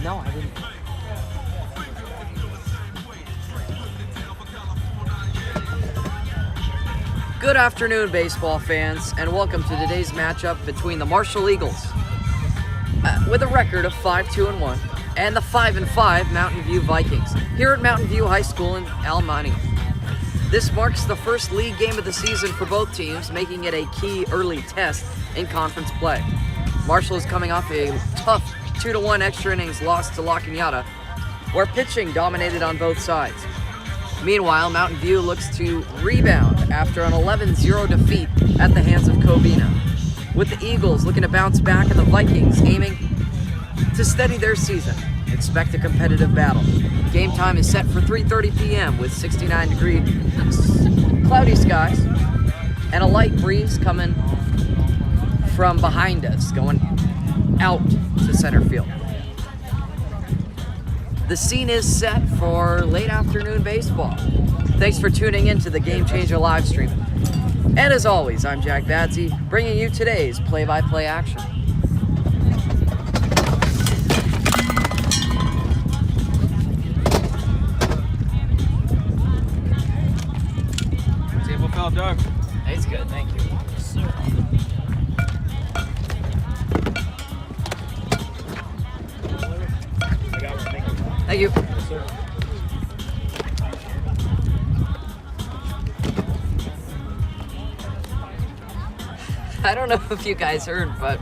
No, I didn't. Good afternoon, baseball fans, and welcome to today's matchup between the Marshall Eagles, with a record of 5-2-1, and the 5-5 Mountain View Vikings, here at Mountain View High School in Alemany. This marks the first league game of the season for both teams, making it a key early test in conference play. Marshall is coming off a tough 2-1 extra innings loss to La Cañada, where pitching dominated on both sides. Meanwhile, Mountain View looks to rebound after an 11-0 defeat at the hands of Covina, with the Eagles looking to bounce back and the Vikings aiming to steady their season. Expect a competitive battle. Game time is set for 3:30 p.m. with 69-degree cloudy skies and a light breeze coming from behind us, going out to center field. The scene is set for late afternoon baseball. Thanks for tuning in to the Game Changer live stream. And as always, I'm Jack Badsey, bringing you today's play-by-play action. Table foul, Doug. It's good, thank you. Thank you. Yes, sir. I don't know if you guys heard, but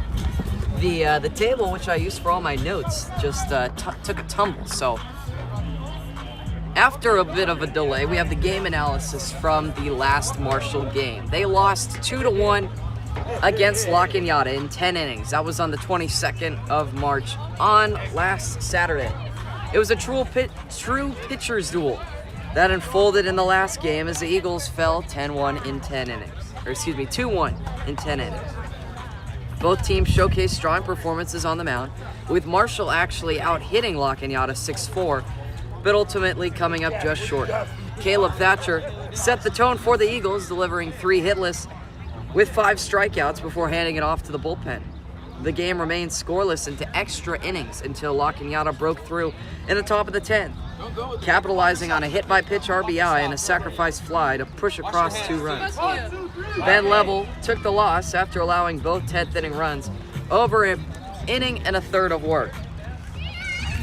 the table which I used for all my notes just took a tumble. So after a bit of a delay, we have the game analysis from the last Marshall game. They lost 2-1 against La Cañada in 10 innings. That was on the 22nd of March on last Saturday. It was a true pitcher's duel that unfolded in the last game as the Eagles fell 10-1 in 10 innings. Or excuse me, 2-1 in 10 innings. Both teams showcased strong performances on the mound, with Marshall actually out-hitting La Cañada 6-4, but ultimately coming up just short. Caleb Thatcher set the tone for the Eagles, delivering 3 hitless with 5 strikeouts before handing it off to the bullpen. The game remained scoreless into extra innings until La Cañada broke through in the top of the 10th, capitalizing on a hit-by-pitch RBI and a sacrifice fly to push across 2 runs. Ben Level took the loss after allowing both 10th inning runs over an inning and a third of work.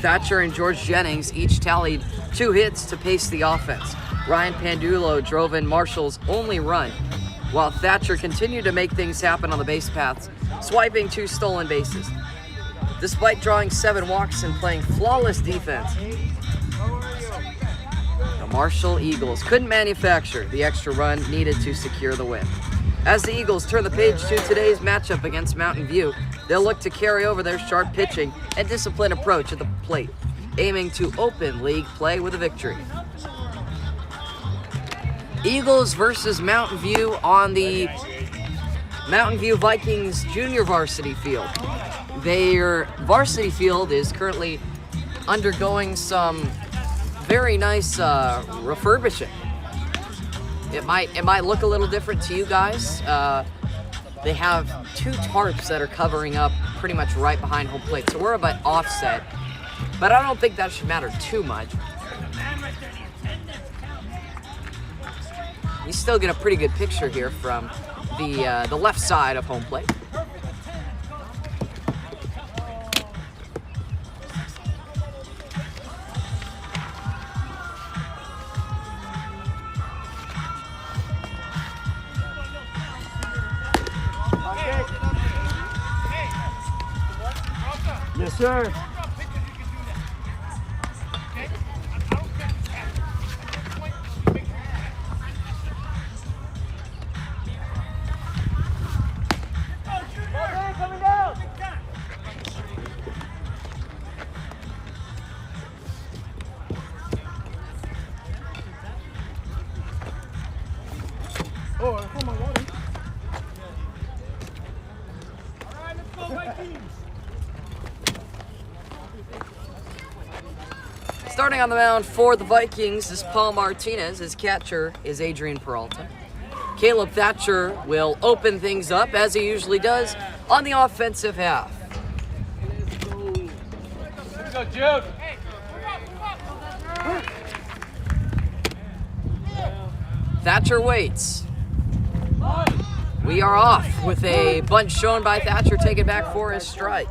Thatcher and George Jennings each tallied 2 hits to pace the offense. Ryan Pandulo drove in Marshall's only run, while Thatcher continued to make things happen on the base paths, swiping 2 stolen bases. Despite drawing 7 walks and playing flawless defense, the Marshall Eagles couldn't manufacture the extra run needed to secure the win. As the Eagles turn the page to today's matchup against Mountain View, they'll look to carry over their sharp pitching and disciplined approach at the plate, aiming to open league play with a victory. Eagles versus Mountain View on the Mountain View Vikings junior varsity field. Their varsity field is currently undergoing some very nice refurbishing. It might look a little different to you guys. They have 2 tarps that are covering up pretty much right behind home plate, so we're a bit offset, but I don't think that should matter too much. You still get a pretty good picture here from the left side of home plate. Yes, sir. Oh, I hold my water. All right, let's go Vikings. Starting on the mound for the Vikings is Paul Martinez. His catcher is Adrian Peralta. Caleb Thatcher will open things up, as he usually does, on the offensive half. go, Jude. Thatcher waits. We are off with a bunch shown by Thatcher, taken back for his strike.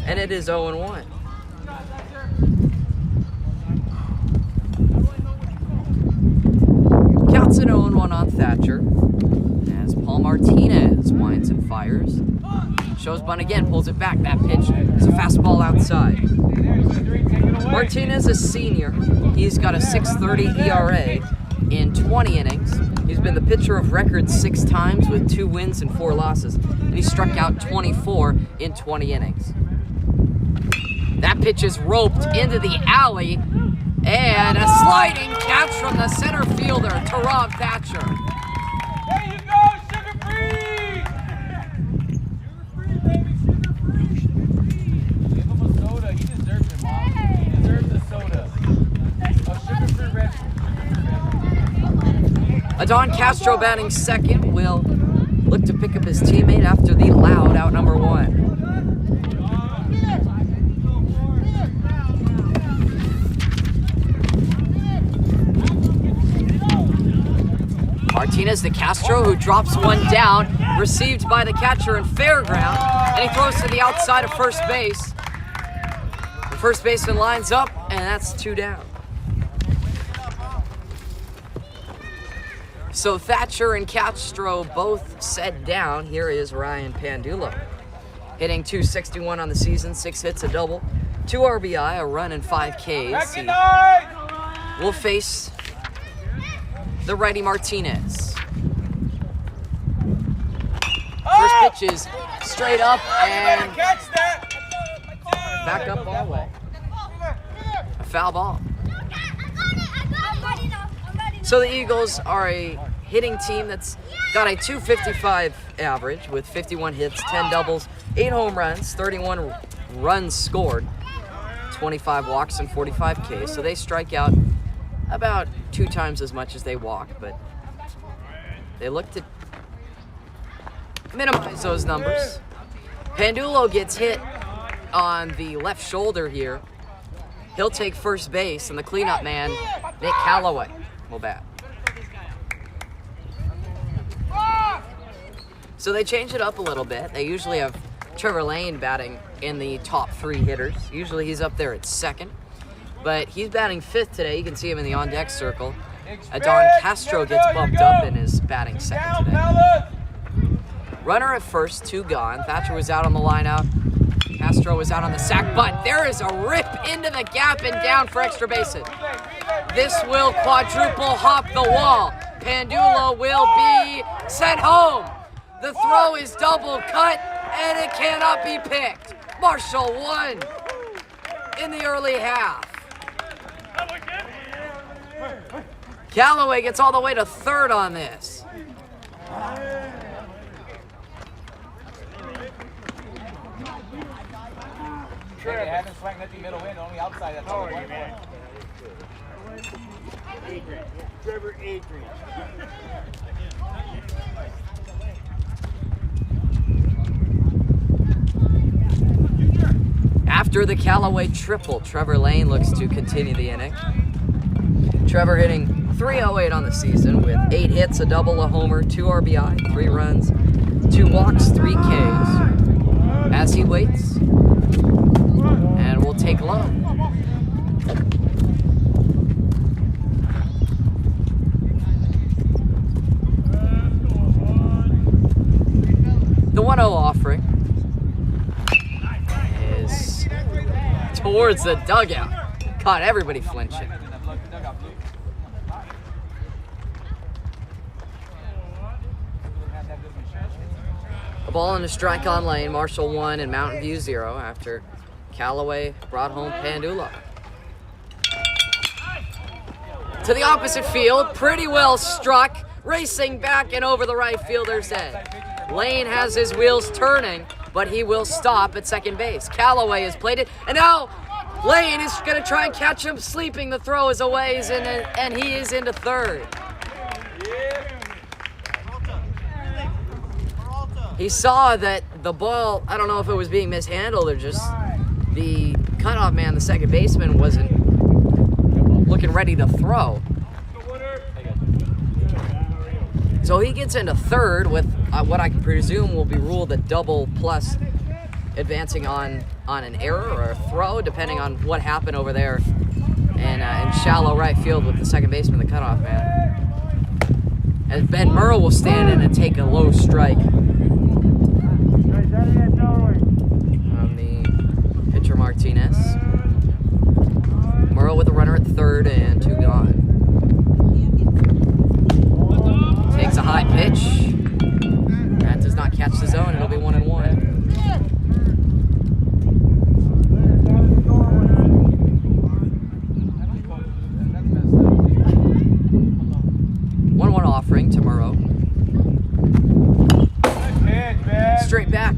And it is 0-1. Counts an 0-1 on Thatcher as Paul Martinez winds and fires. Shows bunt again, pulls it back. That pitch is a fastball outside. Martinez is senior. He's got a 6.30 ERA in 20 innings. He's been the pitcher of record 6 times with 2 wins and 4 losses. And he struck out 24 in 20 innings. That pitch is roped into the alley. And a sliding catch from the center fielder, Rob Thatcher. There you go, sugar free! Sugar free, baby, sugar free. Give him a soda. He deserves it, Mom. He deserves the soda. Oh, sugar free red. Adon Castro batting second will look to pick up his teammate after the loud out number 1. Martinez to Castro, who drops one down, received by the catcher in fair ground, and he throws to the outside of first base. The first baseman lines up, and that's 2 down. So Thatcher and Castro both set down. Here is Ryan Pandulo, hitting .261 on the season, 6 hits, a double, 2 RBI, a run, and 5 Ks. He will face the righty Martinez. First pitch is straight up and back up all the way. A foul ball. So the Eagles are a hitting team that's got a .255 average with 51 hits, 10 doubles, 8 home runs, 31 runs scored, 25 walks, and 45 Ks. So they strike out about 2 times as much as they walk, but they look to minimize those numbers. Pandulo gets hit on the left shoulder here. He'll take first base, and the cleanup man, Nick Callaway, will bat. So they change it up a little bit. They usually have Trevor Lane batting in the top 3 hitters. Usually he's up there at second. But he's batting 5th today. You can see him in the on-deck circle. Adon Castro gets bumped up and is batting 2nd today. Runner at first, 2 gone. Thatcher was out on the line out. Castro was out on the sac bunt. There is a rip into the gap and down for extra bases. This will quadruple hop the wall. Pandulo will be sent home. The throw is double cut and it cannot be picked. Marshall won in the early half. Callaway gets all the way to 3rd on this. They haven't swung at the middle wind, only outside. That's all. Adrian. Trevor Adrian. After the Callaway triple, Trevor Lane looks to continue the inning. Trevor hitting .308 on the season with 8 hits, a double, a homer, 2 RBI, 3 runs, 2 walks, 3 Ks. As he waits, and we'll take low. The 1-0 offering is towards the dugout. Caught everybody flinching. A ball and a strike on Lane. Marshall 1 and Mountain View 0 after Callaway brought home Pandulo. To the opposite field, pretty well struck, racing back and over the right fielder's head. Lane has his wheels turning, but he will stop at second base. Callaway has played it, and now Lane is going to try and catch him sleeping. The throw is away, and he is into 3rd. He saw that the ball, I don't know if it was being mishandled or just the cutoff man, the second baseman, wasn't looking ready to throw. So he gets into third with what I presume will be ruled a double plus advancing on an error or a throw, depending on what happened over there in shallow right field with the second baseman, the cutoff man. As Ben Murrow will stand in and take a low strike from the pitcher Martinez. Murrow with a runner at third and 2 gone. Takes a high pitch. That does not catch the zone. It'll be 1-1. 1-1 offering to Murrow. Straight back.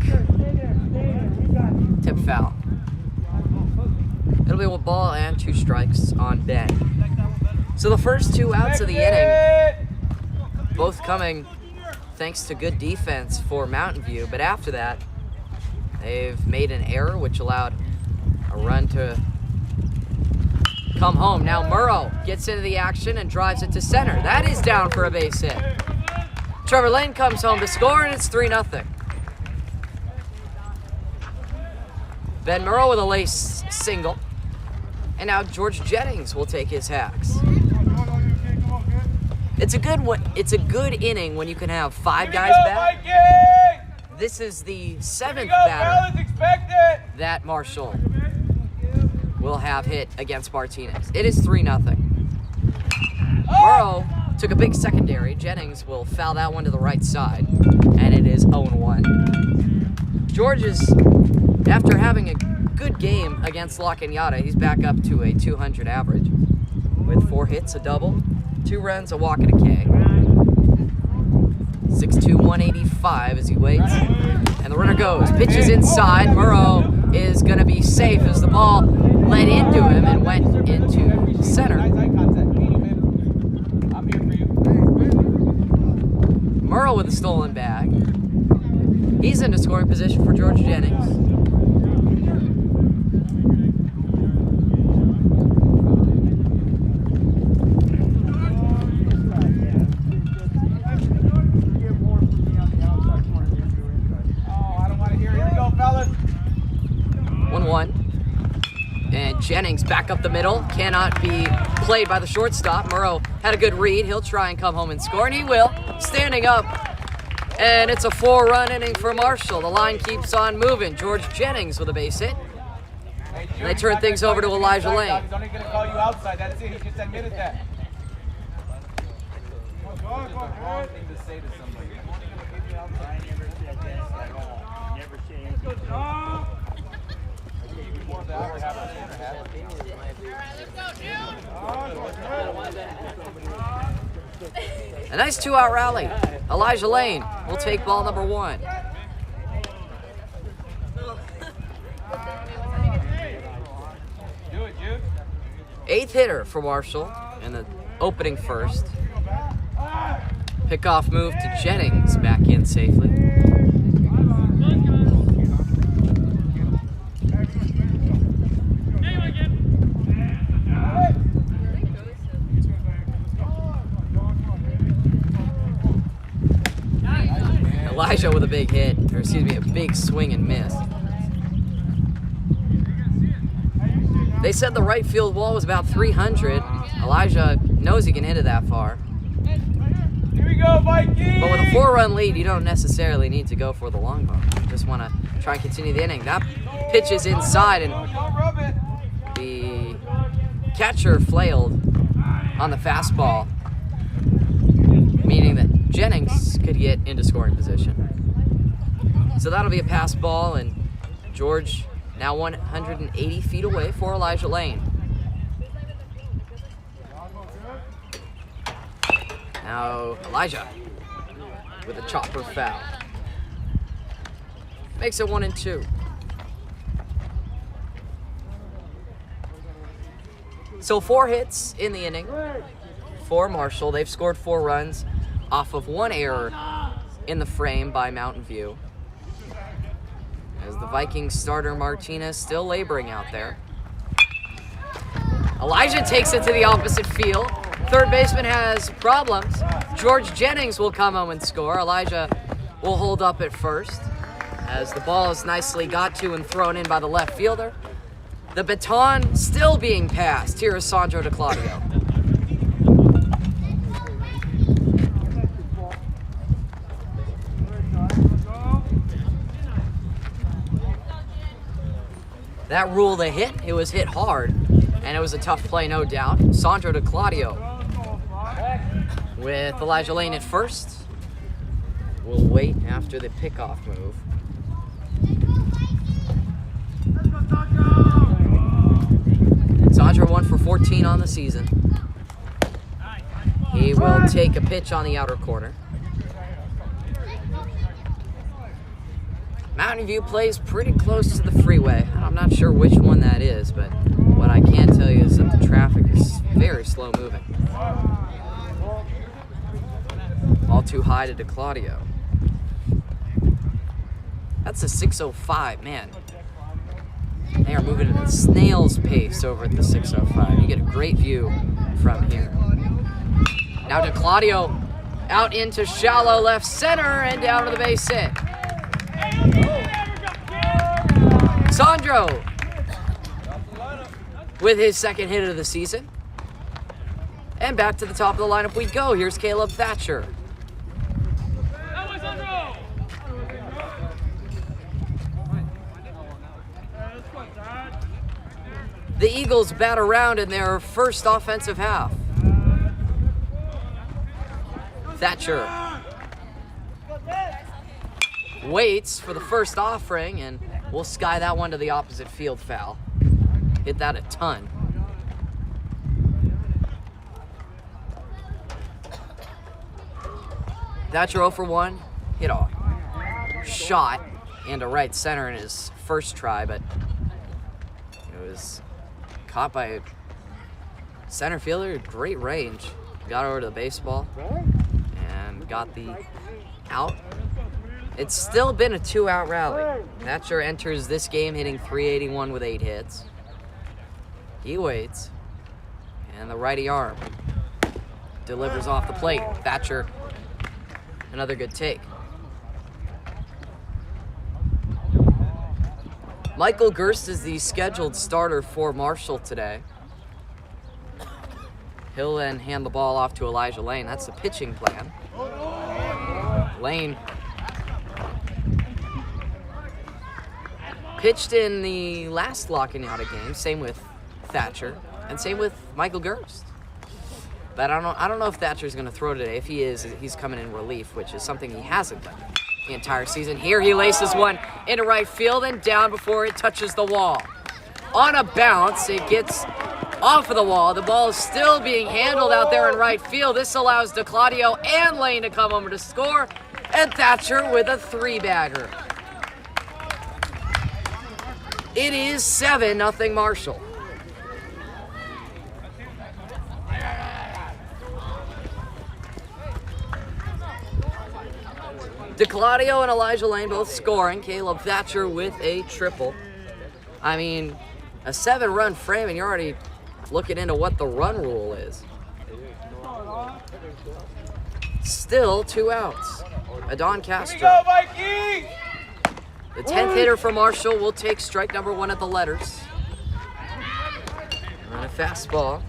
Tip foul. It'll be a ball and 2 strikes on Ben. So the first 2 outs of the inning, both coming thanks to good defense for Mountain View, but after that, they've made an error which allowed a run to come home. Now Murrow gets into the action and drives it to center. That is down for a base hit. Trevor Lane comes home to score, and it's 3-0. Ben Murrow with a late single, and now George Jennings will take his hacks. It's a good inning when you can have 5 guys back. This is the 7th batter that Marshall will have hit against Martinez. It is 3-0. Murrow took a big secondary. Jennings will foul that one to the right side, and it is 0-1. George is, after having a good game against La Cañada, he's back up to a 200 average with 4 hits, a double, 2 runs, a walk, and a K. 6'2", 185 as he waits. And the runner goes. Pitches inside. Murrow is going to be safe as the ball led into him and went into center. Murrow with a stolen bag. He's into scoring position for George Jennings. And Jennings back up the middle, cannot be played by the shortstop. Murrow had a good read. He'll try and come home and score, and he will. Standing up, and it's a 4-run inning for Marshall. The line keeps on moving. George Jennings with a base hit. And they turn things over to Elijah Lane. He's only going to call you outside. That's it. He just admitted that. It's the wrong thing to say to somebody. A nice 2-out rally. Elijah Lane will take ball number 1. Eighth hitter for Marshall in the opening first. Pickoff move to Jennings, back in safely. Elijah with a big hit, or excuse me, a big swing and miss. They said the right field wall was about 300. Elijah knows he can hit it that far. Here we go, Vikings! But with a 4-run lead, you don't necessarily need to go for the long ball. You just want to try and continue the inning. That pitch is inside, and the catcher flailed on the fastball, meaning that Jennings could get into scoring position. So that'll be a pass ball, and George now 180 feet away for Elijah Lane. Now Elijah with a chopper foul. Makes it 1-2. So 4 hits in the inning for Marshall. They've scored 4 runs off of 1 error in the frame by Mountain View. as the Vikings starter Martinez still laboring out there. Elijah takes it to the opposite field. Third baseman has problems. George Jennings will come home and score. Elijah will hold up at first as the ball is nicely got to and thrown in by the left fielder. The baton still being passed. Here is Sandro DeClaudio. That ruled a hit. It was hit hard, and it was a tough play, no doubt. Sandro DeClaudio with Elijah Lane at first. We'll wait after the pickoff move. Sandro 1 for 14 on the season. He will take a pitch on the outer corner. Mountain View plays pretty close to the freeway. I'm not sure which one that is, but what I can tell you is that the traffic is very slow moving. All too high to DeClaudio. That's a 605, man. They are moving at a snail's pace over at the 605. You get a great view from here. Now DeClaudio out into shallow left center and down to the base hit. Sandro with his second hit of the season. And back to the top of the lineup we go. Here's Caleb Thatcher. The Eagles bat around in their first offensive half. Thatcher waits for the first offering, and we'll sky that one to the opposite field foul. Hit that a ton. Thatcher 0 for 1, hit a shot into right center in his first try, but it was caught by a center fielder, great range. Got over to the baseball and got the out. It's still been a 2-out rally. Thatcher enters this game hitting .381 with 8 hits. He waits, and the righty arm delivers off the plate. Thatcher, another good take. Michael Gerst is the scheduled starter for Marshall today. He'll then hand the ball off to Elijah Lane. That's the pitching plan. Lane pitched in the last Lacaniata game, same with Thatcher, and same with Michael Gerst. But I don't know if Thatcher's going to throw today. If he is, he's coming in relief, which is something he hasn't done the entire season. Here he laces one into right field and down before it touches the wall. On a bounce, it gets off of the wall. The ball is still being handled out there in right field. This allows DeClaudio and Lane to come over to score, and Thatcher with a 3-bagger. It is 7-0 Marshall. DeClaudio and Elijah Lane both scoring. Caleb Thatcher with a triple. I mean, a 7-run frame, and you're already looking into what the run rule is. Still 2 outs. Adon Castro. Here we go, Vikings! The 10th hitter for Marshall will take strike number 1 at the letters. And a fastball.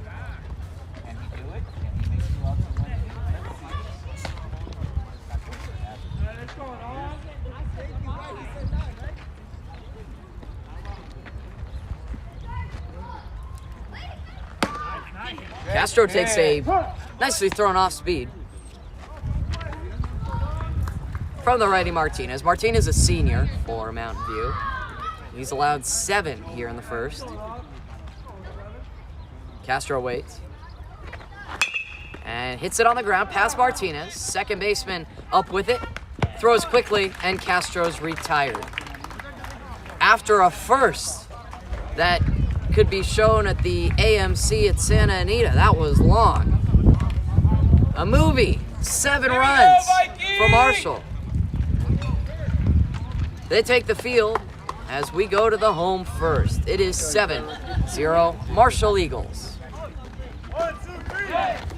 Castro takes a nicely thrown off speed from the righty Martinez. Martinez is a senior for Mountain View. He's allowed 7 here in the first. Castro waits and hits it on the ground past Martinez. Second baseman up with it, throws quickly, and Castro's retired. After a first that could be shown at the AMC at Santa Anita. That was long. A movie. 7 runs for Marshall. They take the field. as we go to the home first. It is 7-0 Marshall Eagles. 1, 2, 3.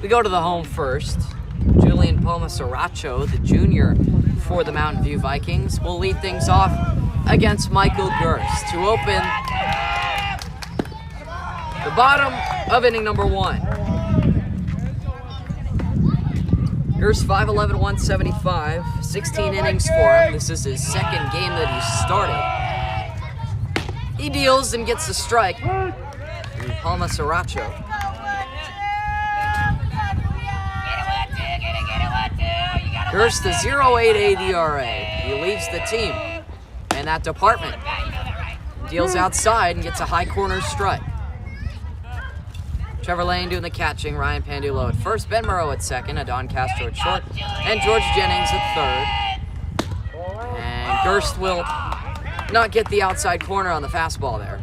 We go to the home first. Julian Palma-Saracho, the junior for the Mountain View Vikings, will lead things off against Michael Gerst to open the bottom of inning number 1. Gerst 5'11", 175, 16 innings for him. This is his second game that he's started. He deals and gets a strike. Palma-Saracho. Gerst, a 0.88 ERA. He leaves the team in that department. Deals outside and gets a high corner strike. Trevor Lane doing the catching. Ryan Pandulo at first. Ben Murrow at second. Adon Castro at short. And George Jennings at third. And Gerst will not get the outside corner on the fastball there.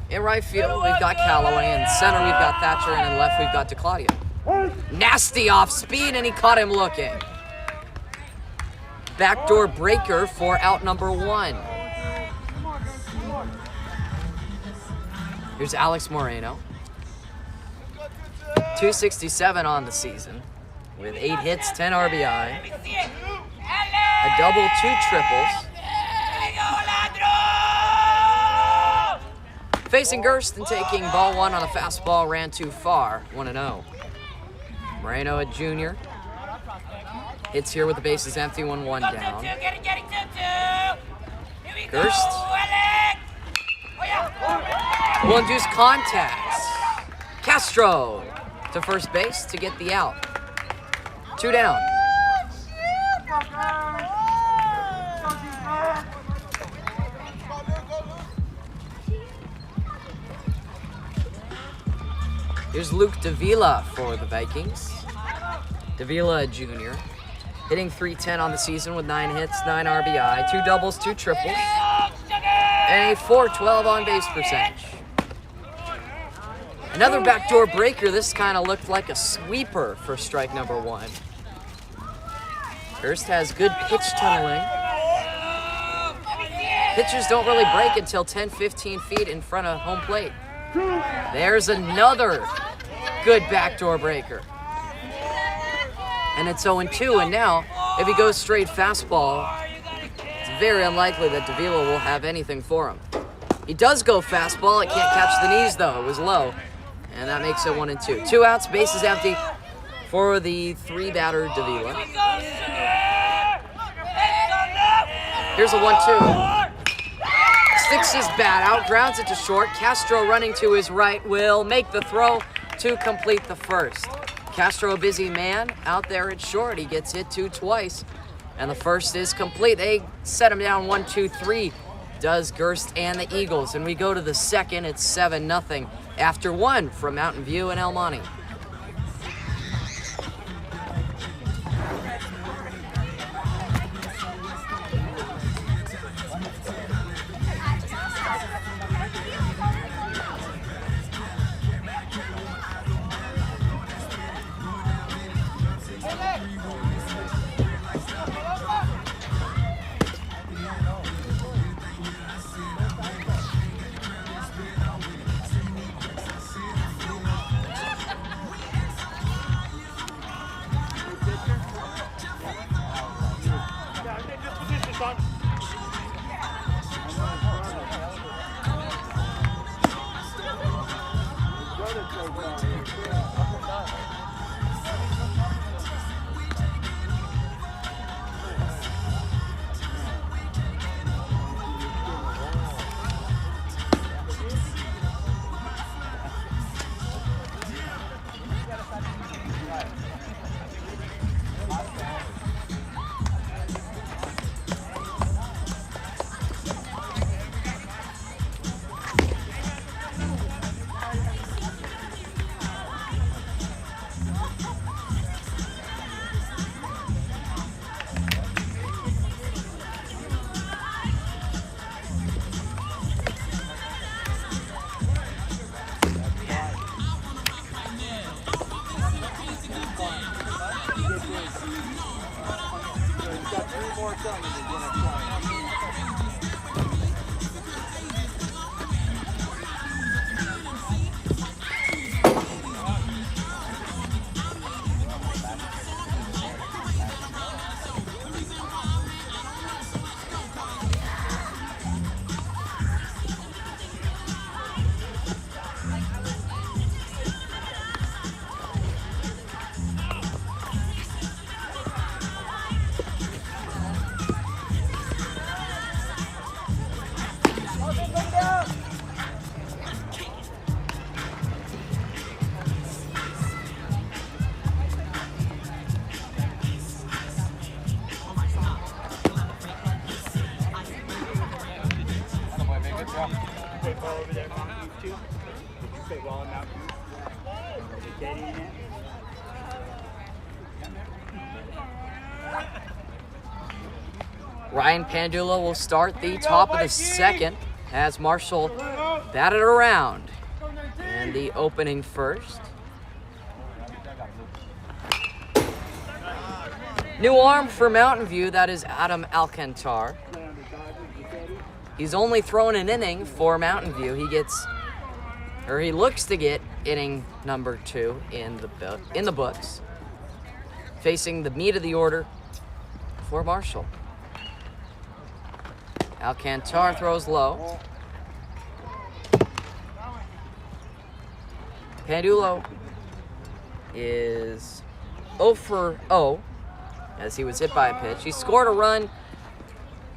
In right field, we've got Callaway. In center, we've got Thatcher. And in left, we've got DeClaudio. Nasty off speed, and he caught him looking. Backdoor breaker for out number 1. Here's Alex Moreno. 267 on the season with 8 hits, 10 RBI. A double, 2 triples. Facing Gerst and taking ball 1 on a fastball, ran too far, 1-0. Moreno at junior. Hits here with the bases empty, 1-1 down. Gerst will induce contacts. Castro to first base to get the out. 2 down. Here's Luke Davila for the Vikings. Davila, a junior, hitting .310 on the season with 9 hits, 9 RBI, 2 doubles, 2 triples, and a .412 on base percentage. Another backdoor breaker. This kind of looked like a sweeper for strike number 1. Gerst has good pitch tunneling. pitchers don't really break until 10, 15 feet in front of home plate. There's another good backdoor breaker. And it's 0-2, and now, if he goes straight fastball, it's very unlikely that Davila will have anything for him. He does go fastball. It can't catch the knees, though. It was low, and that makes it 1-2. 2 outs, bases empty for the 3-batter Davila. Here's a 1-2. Sticks his bat out, grounds it to short. Castro running to his right will make the throw to complete the first. Castro, a busy man, out there at short. He gets hit 2 twice, and the first is complete. They set him down 1-2-3, does Gerst and the Eagles. And we go to the second. It's 7-0 after 1 from Mountain View and El Monte. Ryan Pandula will start the top of the second as Marshall batted around in the opening first. New arm for Mountain View, that is Adam Alcantar. He's only thrown an inning for Mountain View. He looks to get inning number 2 in the books, facing the meat of the order for Marshall. Alcantar throws low. Pandulo is 0 for 0 as he was hit by a pitch. He scored a run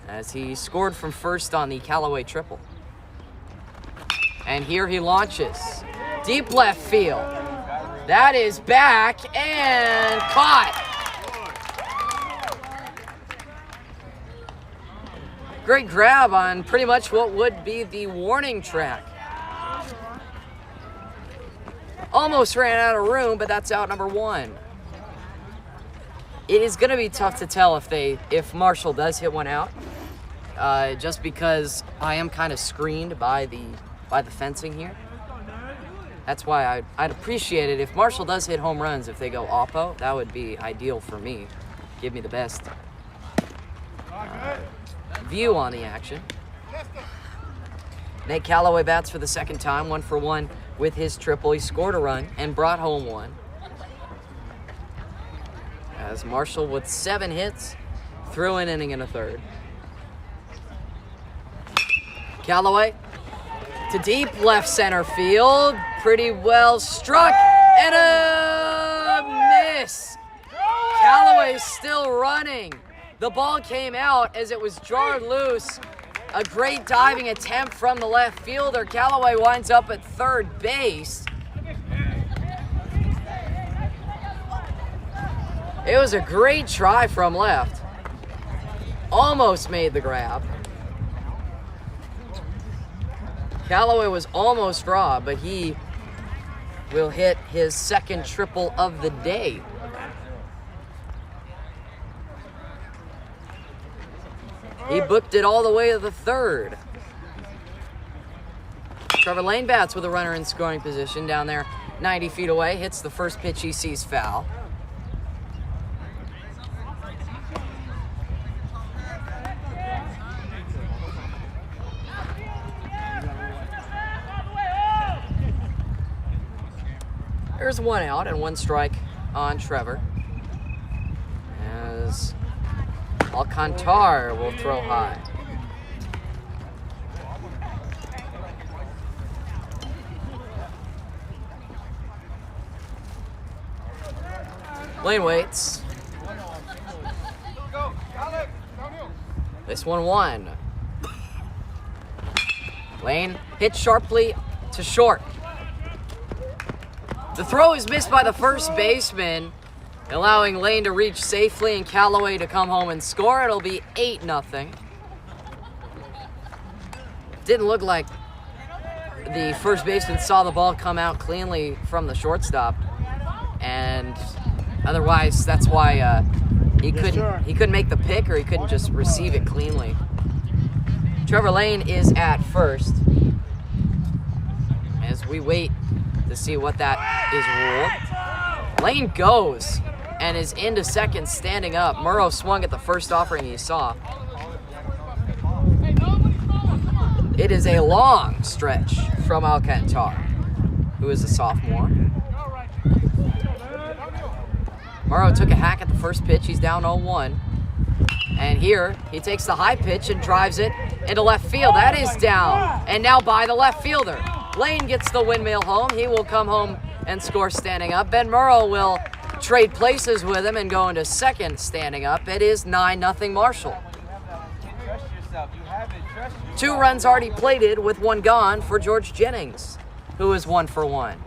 as he scored from first on the Callaway triple. And here he launches. Deep left field. That is back and caught. Great grab on pretty much what would be the warning track. Almost ran out of room, but that's out number 1. It is going to be tough to tell if Marshall does hit one out, just because I am kind of screened by the fencing here. That's why I'd appreciate it if Marshall does hit home runs. If they go oppo, that would be ideal for me. Give me the best view on the action. Nate Callaway bats for the second time, 1 for 1 with his triple. He scored a run and brought home 1. As Marshall with 7 hits, threw an inning and a third. Callaway to deep left center field. Pretty well struck and a miss. Callaway still running. The ball came out as it was jarred loose. A great diving attempt from the left fielder. Callaway winds up at third base. It was a great try from left. Almost made the grab. Callaway was almost robbed, but he will hit his second triple of the day. He booked it all the way to the third. Trevor Lane bats with a runner in scoring position down there 90 feet away. Hits the first pitch he sees foul. There's 1 out and 1 strike on Trevor. As Alcantar will throw high. Lane waits. This 1-1. Lane hits sharply to short. The throw is missed by the first baseman, allowing Lane to reach safely and Callaway to come home and score. It'll be 8-0. Didn't look like the first baseman saw the ball come out cleanly from the shortstop, and otherwise that's why he couldn't make the pick, or he couldn't just receive it cleanly. Trevor Lane is at first as we wait to see what that is ruled. Lane goes and is into second standing up. Murrow swung at the first offering he saw. It is a long stretch from Alcantar, who is a sophomore. Murrow took a hack at the first pitch. He's down 0-1. And here, he takes the high pitch and drives it into left field. That is down. And now by the left fielder. Lane gets the windmill home. He will come home and score standing up. Ben Murrow will trade places with him and go into second standing up. It is 9-0 Marshall. 2 runs already plated with 1 gone for George Jennings, who is 1 for 1.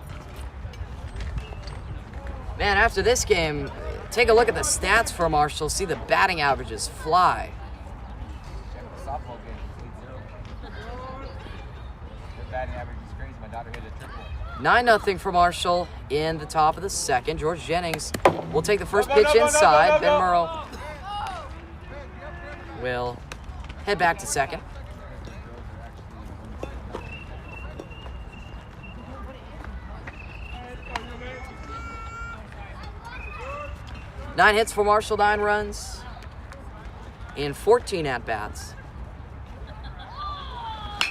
Man, after this game, take a look at the stats for Marshall. See the batting averages fly. 9-0 for Marshall in the top of the second. George Jennings will take the first pitch inside. Ben Murrow will head back to second. Nine hits for Marshall, 9 runs in 14 at-bats.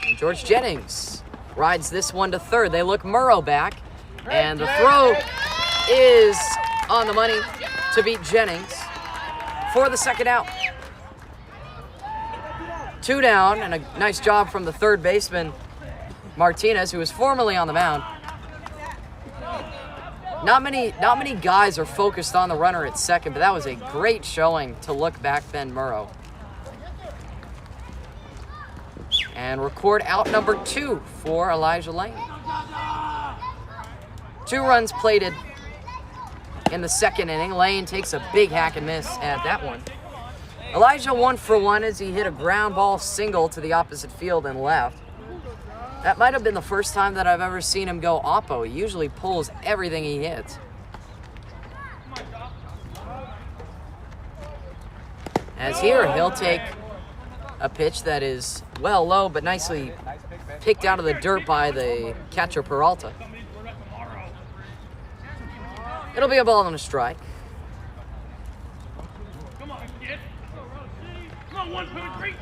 And George Jennings rides this one to third. They look Murrow back, and the throw is on the money to beat Jennings for the second out. 2 down, and a nice job from the third baseman, Martinez, who was formerly on the mound. Not many guys are focused on the runner at second, but that was a great showing to look back Ben Murrow. And record out number 2 for Elijah Lane. 2 runs plated in the second inning. Lane takes a big hack and miss at that one. Elijah 1 for 1 as he hit a ground ball single to the opposite field and left. That might have been the first time that I've ever seen him go oppo. He usually pulls everything he hits. As here, he'll take a pitch that is well low, but nicely picked out of the dirt by the catcher Peralta. It'll be a ball and a strike. Come on, kid. Come on, 1, 2, 3.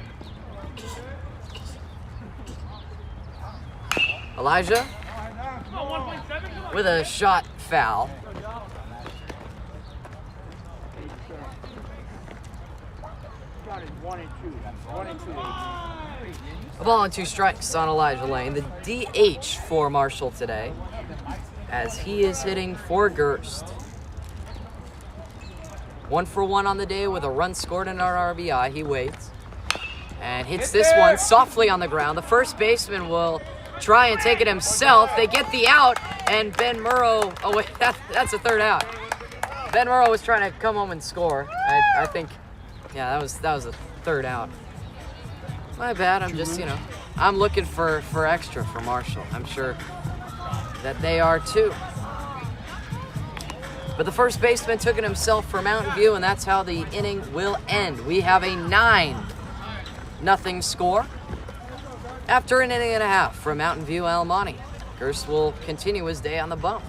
Elijah with a shot foul. A ball and 2 strikes on Elijah Lane, the DH for Marshall today, as he is hitting for Gerst. 1 for 1 on the day with a run scored and an RBI. He waits and hits this one softly on the ground. The first baseman will try and take it himself. They get the out, and Ben Murrow, oh wait, that's a third out. Ben Murrow was trying to come home and score. I think, yeah, that was a third out. My bad, I'm just, I'm looking for extra for Marshall. I'm sure that they are too. But the first baseman took it himself for Mountain View, and that's how the inning will end. We have a 9-0 score after an inning and a half from Mountain View El Monte. Gerst will continue his day on the bump.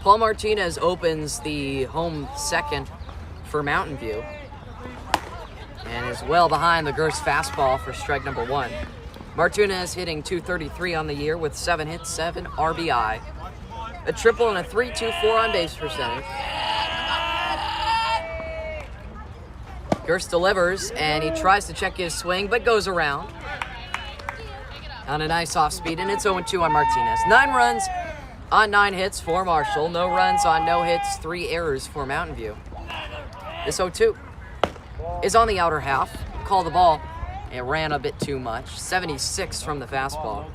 Paul Martinez opens the home second for Mountain View and is well behind the Gerst fastball for strike number 1. Martinez hitting .233 on the year with 7 hits, 7 RBI, a triple and a .324 on base percentage. Gerst delivers and he tries to check his swing but goes around on a nice off speed, and it's 0-2 on Martinez. 9 runs on 9 hits for Marshall. No runs on no hits, 3 errors for Mountain View. This 0-2 is on the outer half. Call the ball. It ran a bit too much. 76 from the fastball.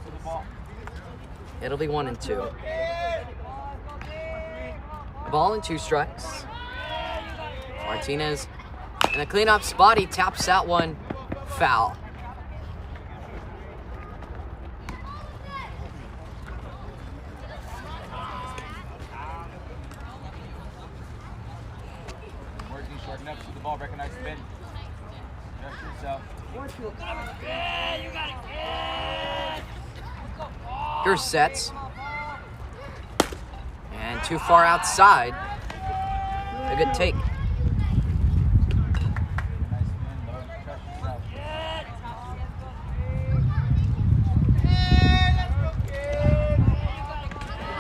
It'll be 1-2. A ball and 2 strikes. Martinez in a cleanup spot. He taps that one foul. Next to the ball, recognize the bench. Gesture yourself. Gerst sets. And too far outside. A good take. Nice spin, low. Gesture yourself.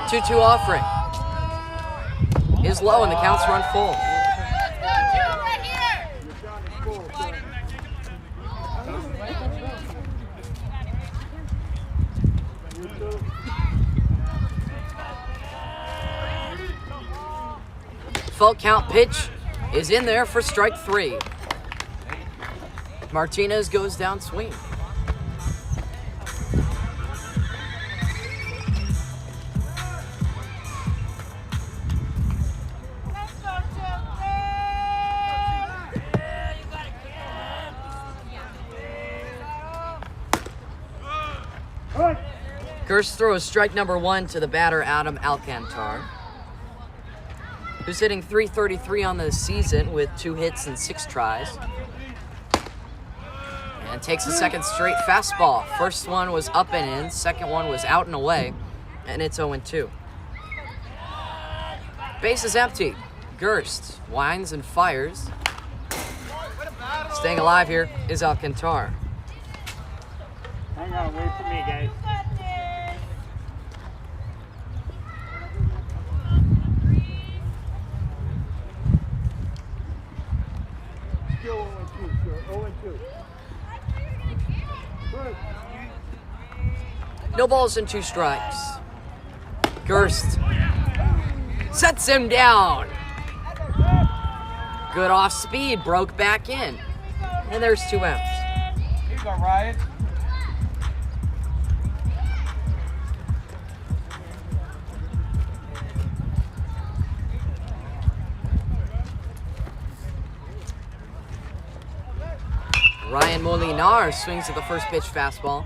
2-2 offering is low and the counts run full. Full count pitch is in there for strike 3. Martinez goes down swing. Gerst throws strike number 1 to the batter, Adam Alcantar, who's hitting .333 on the season with 2 hits and 6 tries. And takes a second straight fastball. First one was up and in, second one was out and away, and it's 0-2. Base is empty. Gerst winds and fires. Staying alive here is Alcantar. Hang on, wait for me, guys. Still 0-2, sir. 0-2. No balls and 2 strikes. Gerst sets him down. Good off speed, broke back in. And there's 2 outs. Here you go, Ryan. Ryan Molinar swings at the first pitch fastball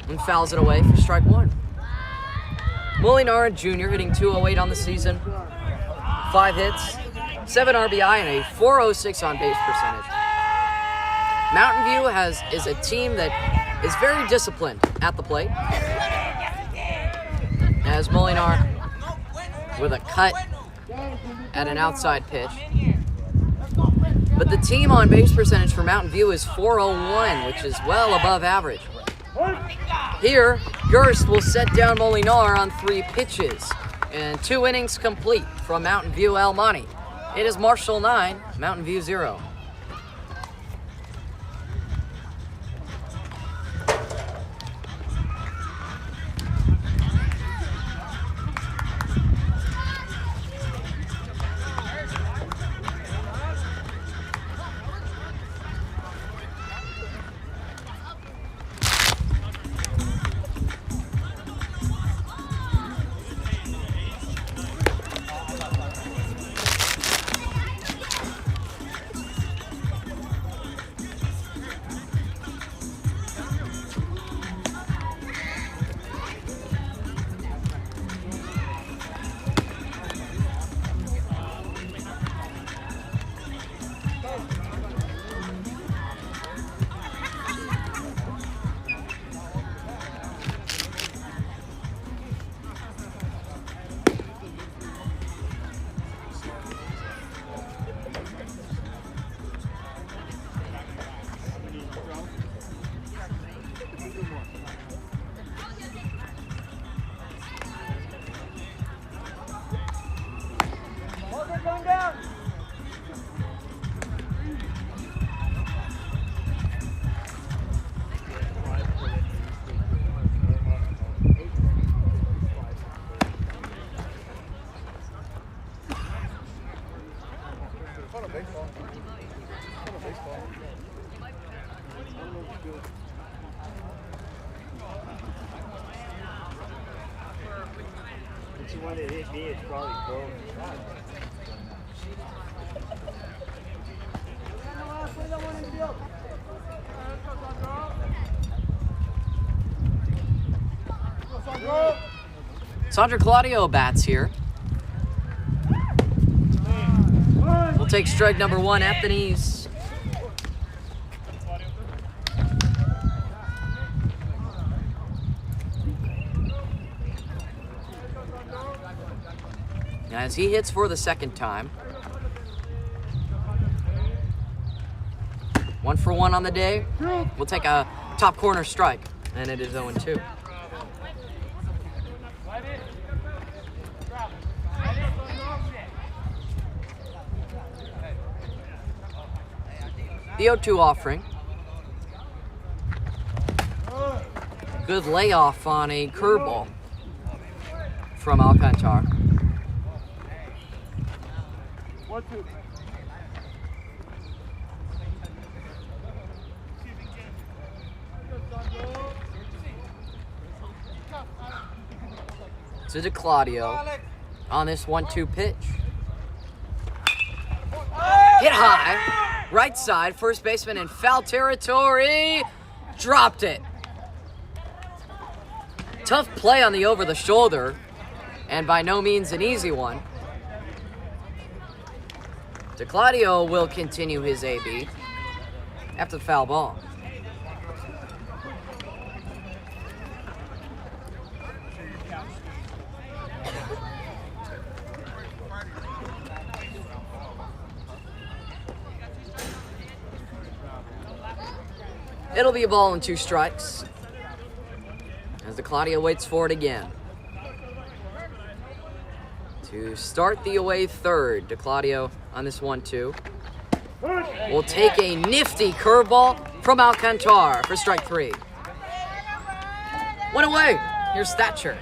and fouls it away for strike 1. Molinar Jr. hitting .208 on the season, 5 hits, 7 RBI, and a .406 on base percentage. Mountain View is a team that is very disciplined at the plate. As Molinar with a cut at an outside pitch. But the team on base percentage for Mountain View is .401, which is well above average. Here, Gerst will set down Molinar on 3 pitches, and 2 innings complete from Mountain View El Monte. It is Marshall 9, Mountain View 0. The one that hit me is probably broke. Sandra Claudio bats here. We'll take strike number 1 at the knees. As he hits for the 2nd time. 1 for 1 on the day. We'll take a top corner strike, and it is 0-2. The 0-2 offering. Good layoff on a curveball from Alcantar. 1-2. To Claudio on this 1-2 pitch. Hit high, right side, first baseman in foul territory, dropped it. Tough play on the over the shoulder, and by no means an easy one. DeClaudio will continue his AB after the foul ball. It'll be a ball and 2 strikes. as DeClaudio waits for it again. To start the away third, DeClaudio on this 1-2. Will take a nifty curveball from Alcantar for strike 3. One away. Here's Thatcher.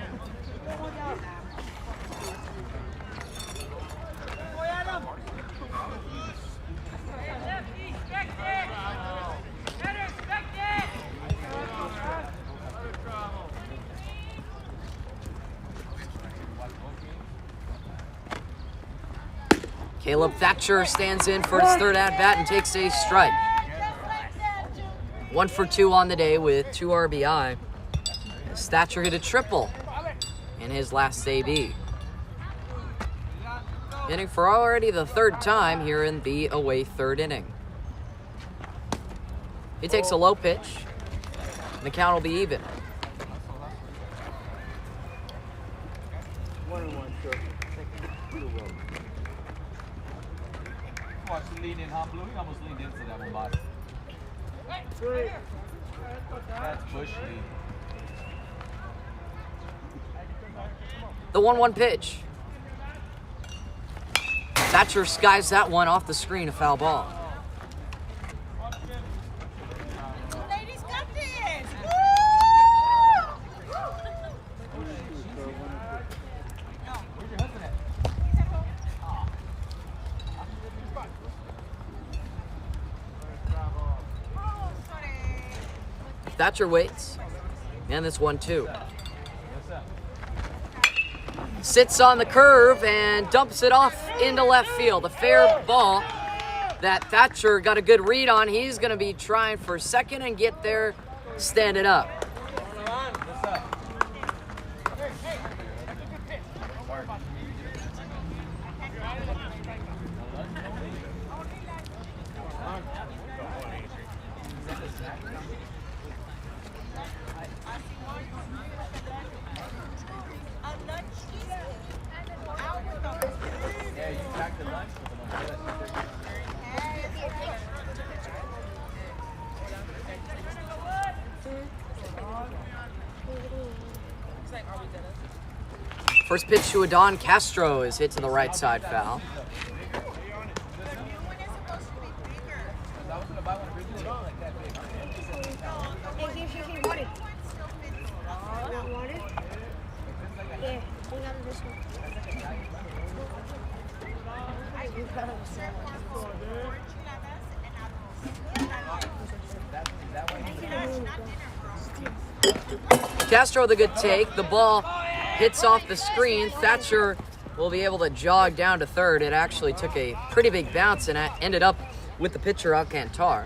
Caleb Thatcher stands in for his third at-bat and takes a strike. 1 for 2 on the day with 2 RBI. Thatcher hit a triple in his last AB. Hitting for already the third time here in the away third inning. He takes a low pitch, and the count will be even. 1-1, sir. Watch the lead in, huh, Blue? He almost leaned into that one, boss. That's Bush lead. The 1-1 pitch. Thatcher skies that one off the screen, a foul ball. Ladies got this! Where's your husband at? Thatcher waits, and this 1-2. Sits on the curve and dumps it off into left field. A fair ball that Thatcher got a good read on. He's going to be trying for second and get there standing up. First pitch to Adon Castro is hit to the right side foul. Castro with a good take. The ball hits off the screen. Thatcher will be able to jog down to third. It actually took a pretty big bounce and ended up with the pitcher Alcantar,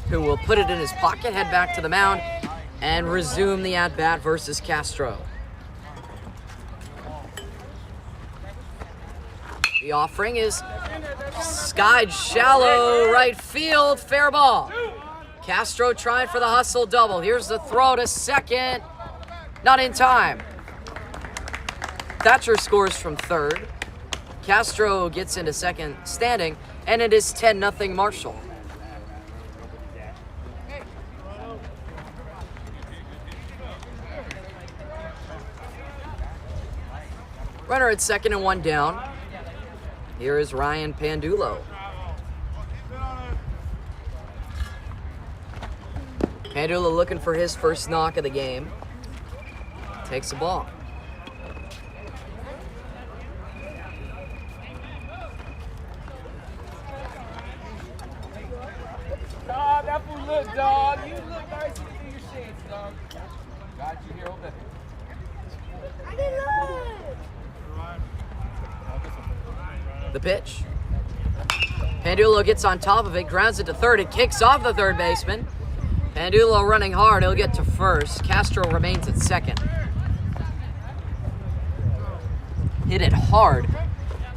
who will put it in his pocket, head back to the mound, and resume the at-bat versus Castro. The offering is skied shallow right field, fair ball. Castro trying for the hustle double. Here's the throw to second. Not in time. Thatcher scores from third. Castro gets into second standing, and it is 10-0 Marshall. Runner at second and one down. Here is Ryan Pandulo. Pandulo looking for his first knock of the game. Takes the ball. Dog, that fool look, dog. You look nice through your shades, dog. Got you here, hold that. I didn't know. The pitch. Pandulo gets on top of it, grounds it to third. It kicks off the third baseman. Pandulo running hard. He'll get to first. Castro remains at second. Hit it hard,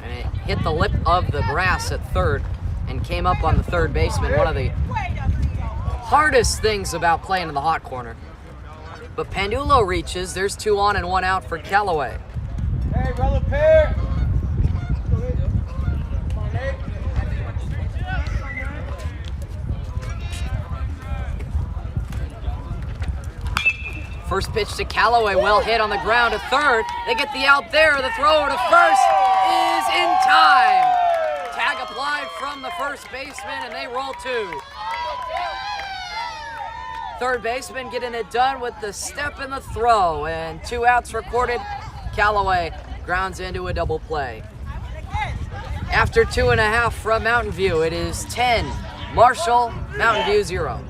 and it hit the lip of the grass at third and came up on the third baseman. One of the hardest things about playing in the hot corner. But Pandulo reaches. There's 2 on and 1 out for Callaway. Hey, brother pair. First pitch to Callaway, well hit on the ground to third. They get the out there. The throw to first is in time. Tag applied from the first baseman, and they roll 2. Third baseman getting it done with the step and the throw, and 2 outs recorded. Callaway grounds into a double play. After 2.5 from Mountain View, it is 10. Marshall, Mountain View 0.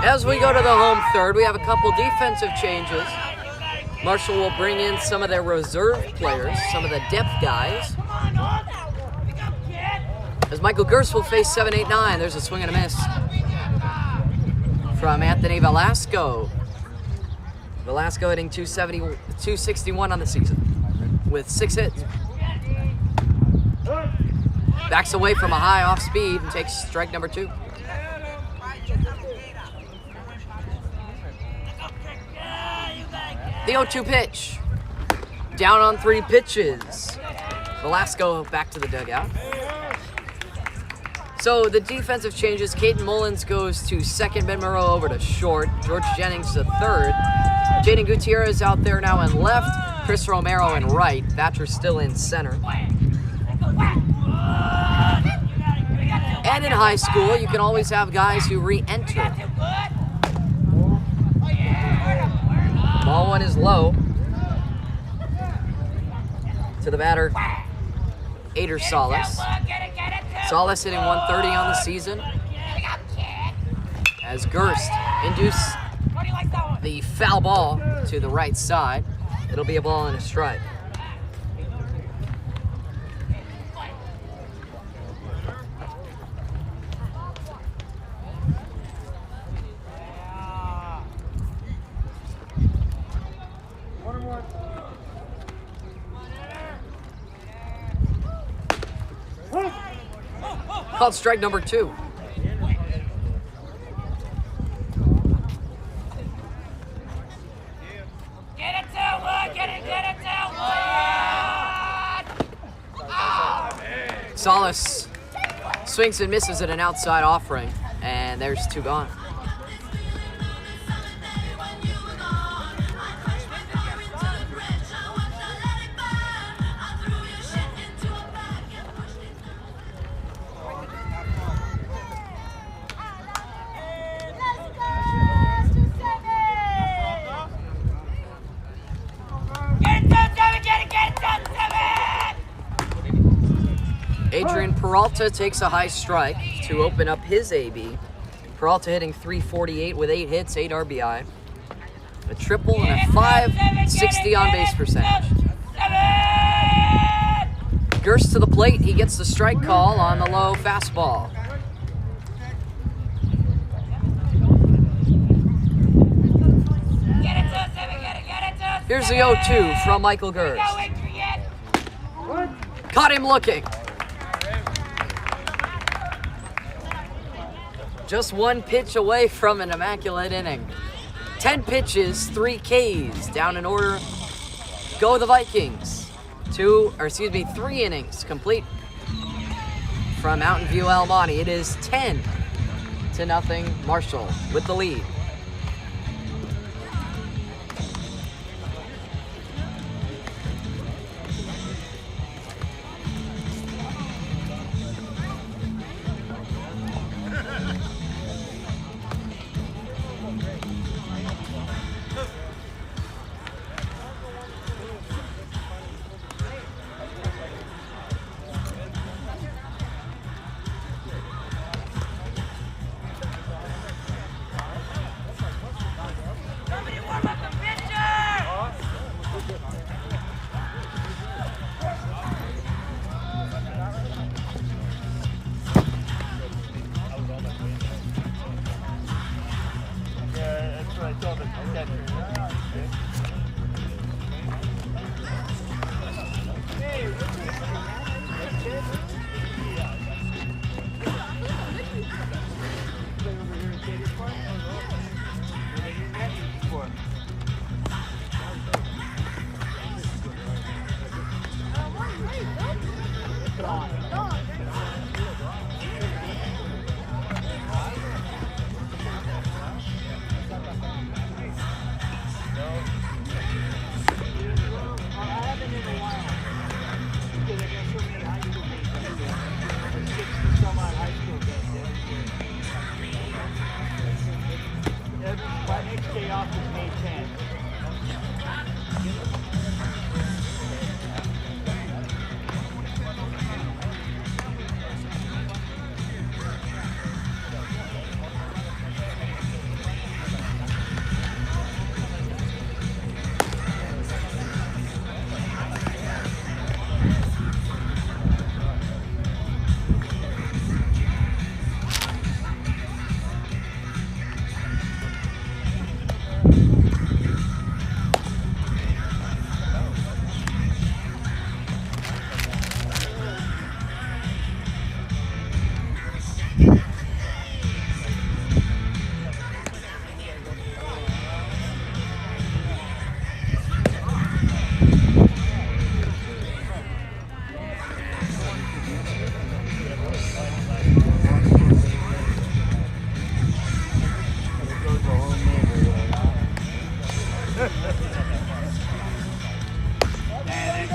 As we go to the home third, we have a couple defensive changes. Marshall will bring in some of their reserve players, some of the depth guys. As Michael Gerst will face 7-8-9, there's a swing and a miss from Anthony Velasco. Velasco hitting 261 on the season with 6 hits. Backs away from a high off speed and takes strike number 2. The 0-2 pitch. Down on 3 pitches. Velasco back to the dugout. So the defensive changes, Caden Mullins goes to second, Ben Moreau over to short, George Jennings to third, Jaden Gutierrez out there now in left, Chris Romero in right, Thatcher still in center. And in high school, you can always have guys who re-enter. Ball one is low. To the batter, Ader Salas. Salas hitting 130 on the season. As Gerst induced the foul ball to the right side. It'll be a ball and a strike. Called strike number 2. Get it to Wood! Get it to Wood! Salas Swings and misses at an outside offering, and there's 2 gone. Adrian Peralta takes a high strike to open up his AB. Peralta hitting .348 with 8 hits, 8 RBI. A triple and a .560 on base percentage. Gerst to the plate, he gets the strike call on the low fastball. Here's the 0-2 from Michael Gerst. Caught him looking. Just 1 pitch away from an immaculate inning. 10 pitches, 3 Ks. Down in order. Go the Vikings. 3 innings complete from Mountain View Almonte. It is 10-0 Marshall with the lead.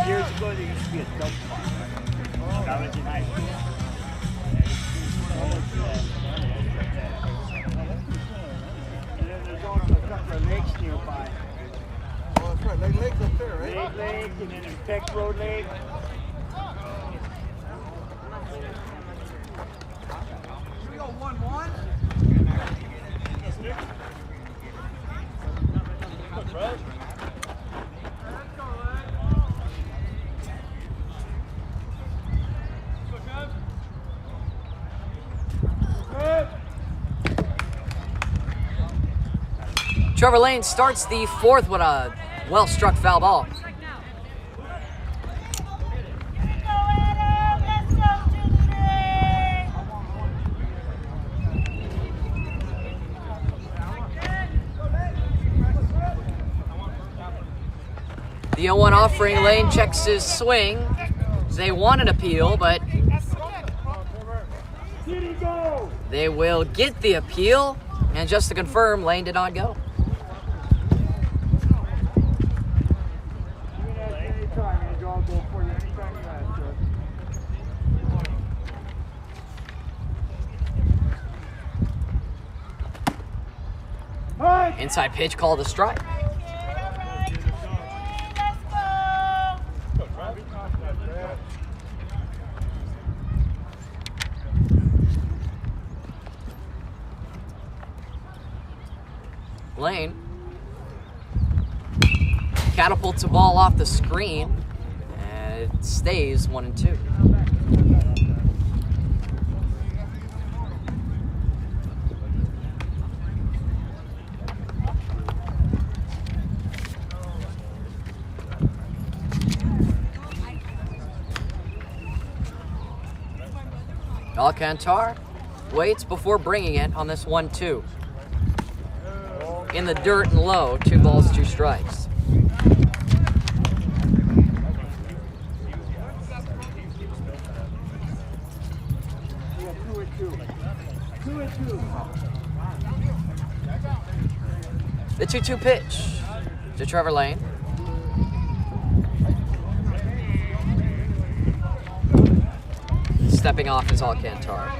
Years ago, there used to be a dog park. That was in high school. And then there's also a couple of lakes nearby. Oh, that's right. Lake's up there, right? Lake, and then Peck Road Lake. Should we go 1-1? Trevor Lane starts the 4th with a well-struck foul ball. The 0-1 offering, Lane checks his swing. They want an appeal, but They will get the appeal, and just to confirm, Lane did not go. Inside pitch called a strike. Lane catapults the ball off the screen, and it stays 1-2. Alcantar waits before bringing it on this 1-2. In the dirt and low, 2 balls, 2 strikes. The 2-2 pitch to Trevor Lane. Stepping off is Alcantar.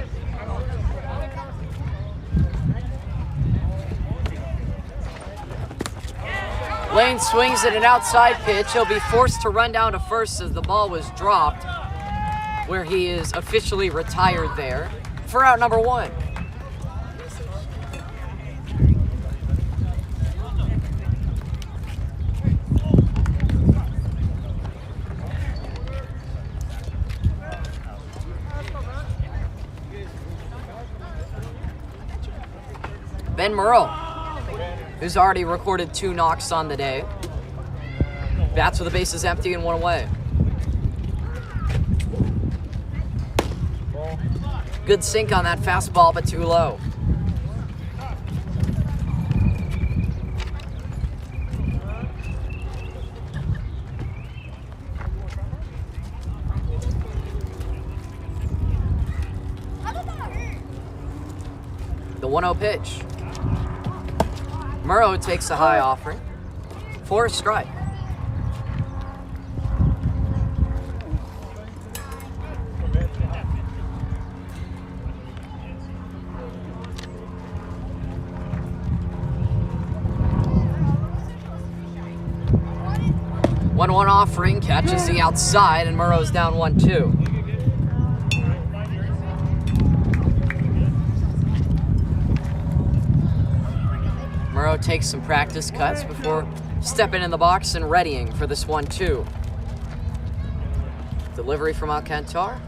Lane swings at an outside pitch. He'll be forced to run down to first as the ball was dropped, where he is officially retired there for out number 1. Ben Murrow, who's already recorded 2 knocks on the day, bats with the bases empty and 1 away. Good sink on that fastball, but too low. The 1-0 pitch. Murrow takes a high offering for a strike. One offering catches the outside, and Murrow's down 1-2. Murrow takes some practice cuts before stepping in the box and readying for this 1-2. Delivery from Alcantar.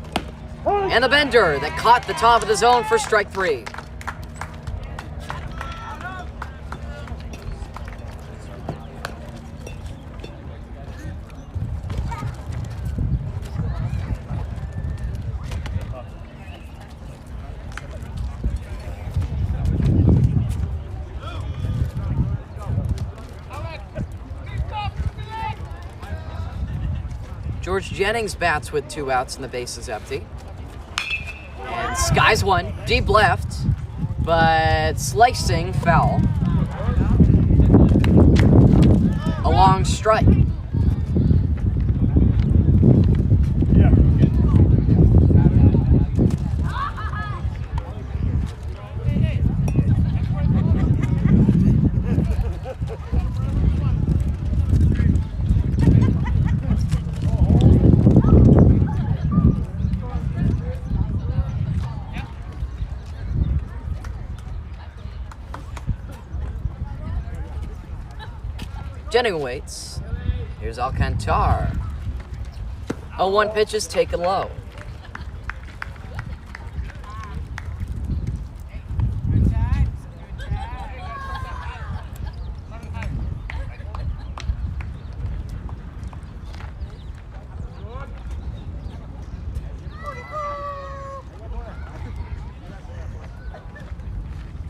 And the bender that caught the top of the zone for strike 3. George Jennings bats with 2 outs and the bases empty. And skies 1, deep left, but slicing foul. A long strike. Jennings waits. Here's Alcantar. 0-1 pitch is taken low.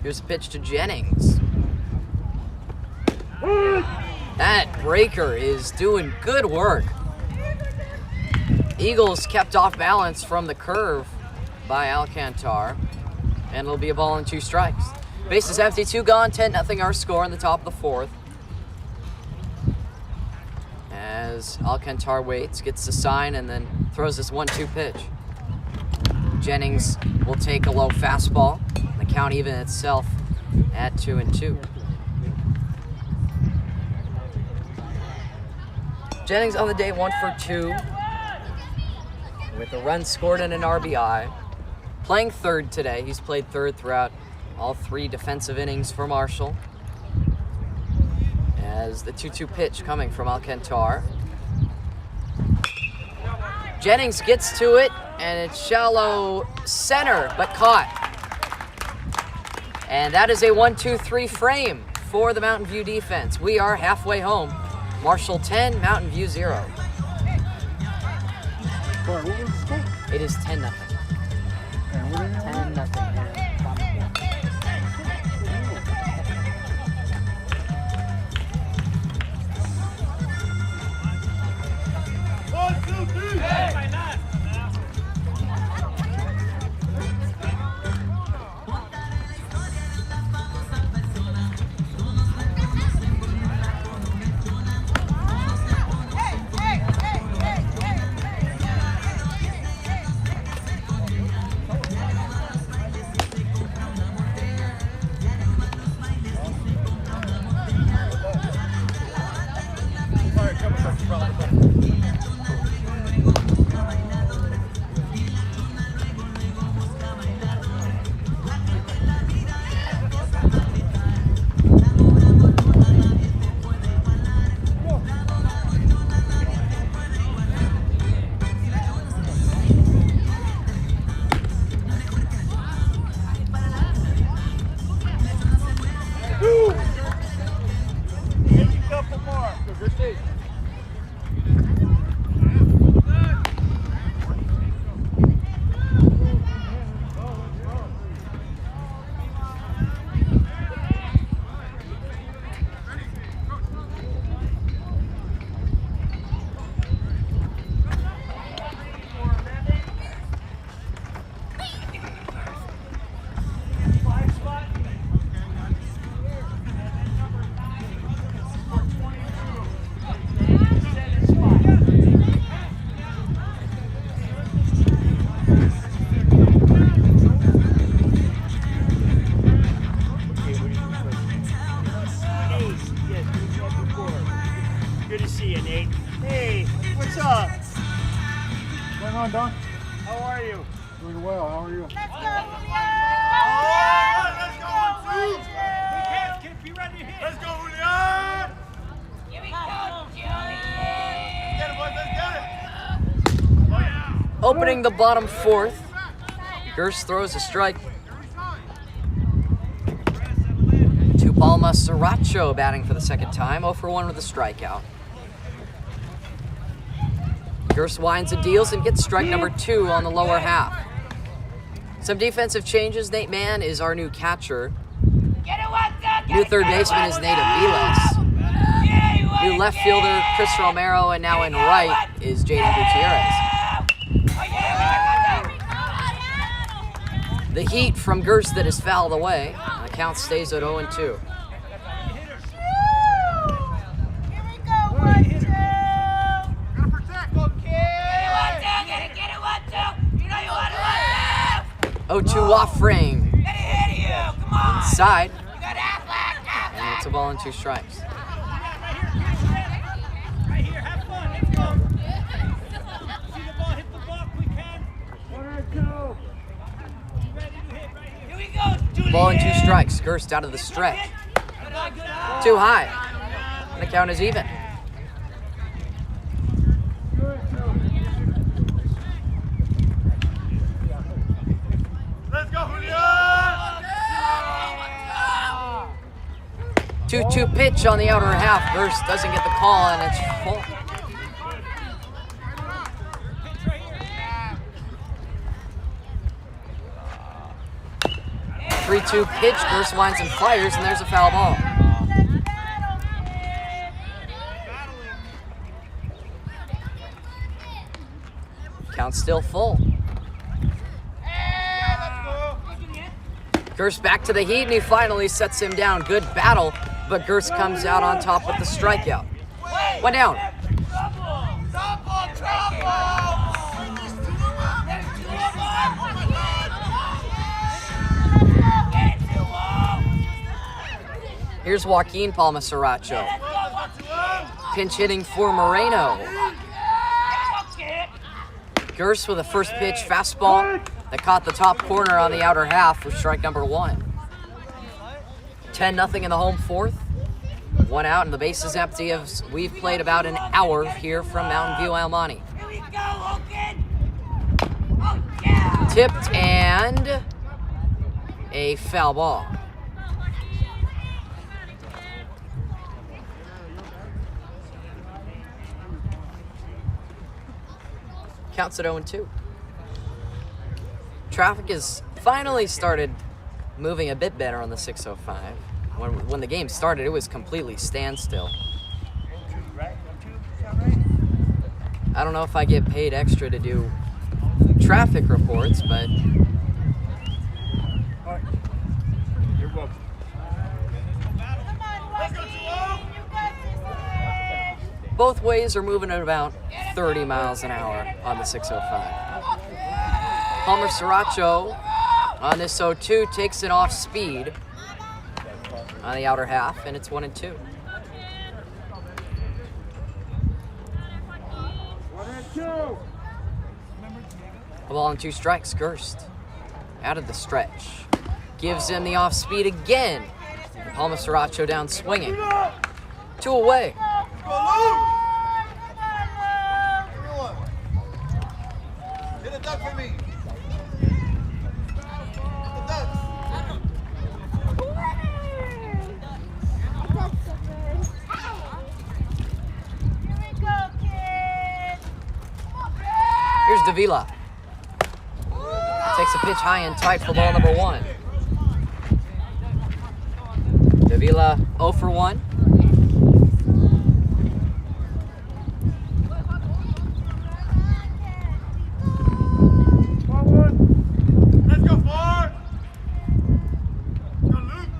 Here's a pitch to Jennings. That breaker is doing good work. Eagles kept off balance from the curve by Alcantar. And it'll be a ball and 2 strikes. Base is empty, 2 gone, 10-0 our score in the top of the 4th. As Alcantar waits, gets the sign, and then throws this 1-2 pitch. Jennings will take a low fastball. The count even itself at 2-2. Jennings on the day 1 for 2 with a run scored and an RBI. Playing third today. He's played third throughout all 3 defensive innings for Marshall. As the 2-2 pitch coming from Alcantar. Jennings gets to it, and it's shallow center, but caught. And that is a 1-2-3 frame for the Mountain View defense. We are halfway home. Marshall 10, Mountain View 0. What was the score? It is 10-0. And what are you on? 10-0. Good to see you, Nate. Hey, what's up? What's going on, Don? How are you? Doing well. How are you? Let's go, Julian! Be ready to hit. Let's go, Julian! Here we go, Julian! Get it, boys, let's get it! Oh, yeah! Opening the bottom 4th, Gerst throws a strike. To Palma Sriracha batting for the second time, 0 for 1 with a strikeout. Gerst winds and deals and gets strike number 2 on the lower half. Some defensive changes. Nate Mann is our new catcher. New third baseman is Nate Aviles. New left fielder Chris Romero, and now in right is Jaden Gutierrez. The heat from Gerst that is fouled away. The count stays at 0-2. Oh, 2 off frame. Inside. And it's a ball and 2 strikes. Right here, have fun, let's go! See the ball hit the block, we can! 1-2! Ready to hit right here. Here we go, Julian! Ball and 2 strikes. Gerst out of the stretch. Too high. And the count is even. Let's go, Julian! 2-2 pitch on the outer half. Gerst doesn't get the call, and it's full. Right 3-2 pitch. Gerst winds and fires, and there's a foul ball. Count still full. Gerst back to the heat, and he finally sets him down. Good battle, but Gerst comes out on top with the strikeout. One down. Here's Joaquin Palmasaracho. Pinch hitting for Moreno. Gerst with a first pitch fastball that caught the top corner on the outer half for strike number 1. 10-0 in the home fourth. 1 out and the base is empty as we've played about an hour here from Mountain View, Almani. Tipped and a foul ball. Counts at 0-2. Traffic has finally started moving a bit better on the 605. When the game started, it was completely standstill. I don't know if I get paid extra to do traffic reports, but You're welcome. both ways are moving at about 30 miles an hour on the 605. Palmasaracho on this 0-2 takes it off speed on the outer half, and it's 1-2. 1-2. A ball and 2 strikes. Gerst out of the stretch. Gives him the off speed again. Palmasaracho down swinging. 2 away. Hit a duck for me. Here's Davila. Takes a pitch high and tight for ball number 1. Davila 0 for 1. Let's go, Ford. Go, Luke.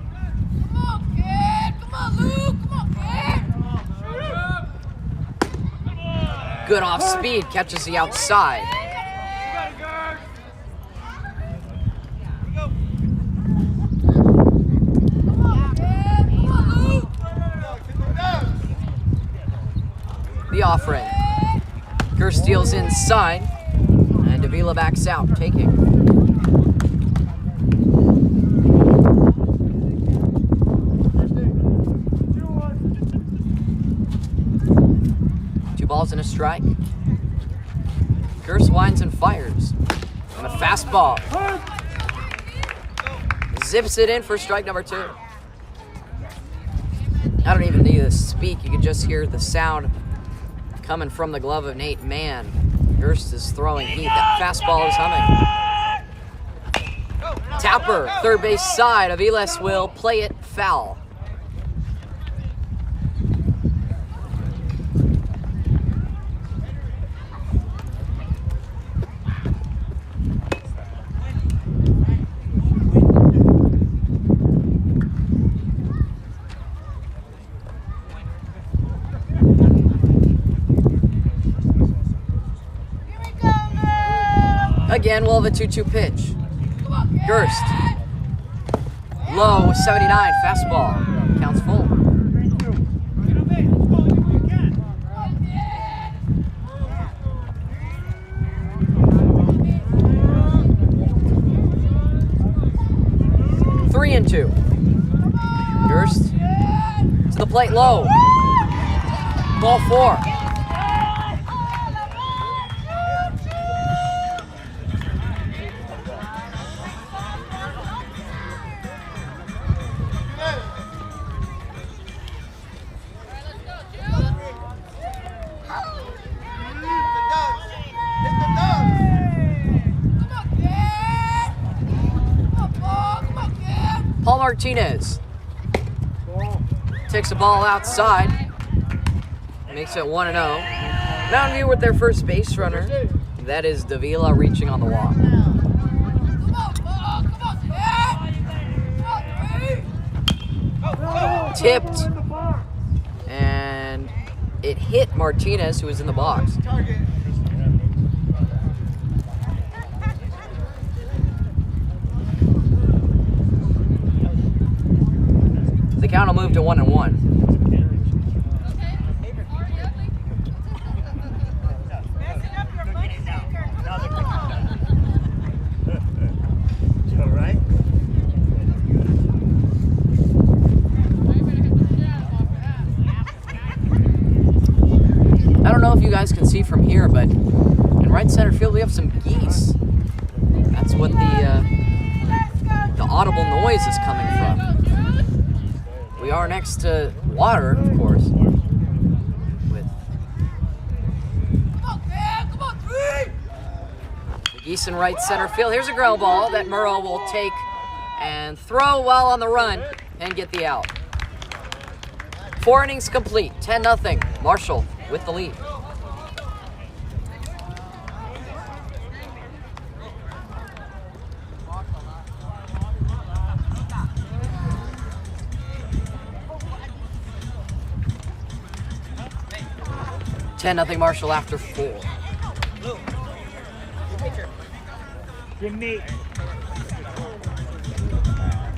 Come on, kid. Come on, Luke. Come on, kid. Good off speed, catches the outside. The offering. Gerst steals inside, and Davila backs out, taking. Two balls and a strike. Gerst winds and fires. And a fastball. Zips it in for strike number 2. I don't even need to speak. You can just hear the sound coming from the glove of Nate Mann. Gerst is throwing heat. That fastball is humming. Tapper, third base side. Aviles will play it foul. Again, we'll have a 2-2 pitch. Gerst. Low, 79, fastball. Counts full. Three and 2. Gerst to the plate, low. Ball 4. Paul Martinez takes the ball outside, makes it 1-0. Mountain View with their first base runner. That is Davila reaching on the walk. tipped, and it hit Martinez, who was in the box. The count will move to 1-1. All right. I don't know if you guys can see from here, but in right center field we have some geese. That's what the audible noise is coming from. We are next to water, of course. With the geese in right center field. Here's a ground ball that Murrow will take and throw while on the run and get the out. 4 innings complete, 10-0. Marshall with the lead. Nothing Marshall after 4. Give me.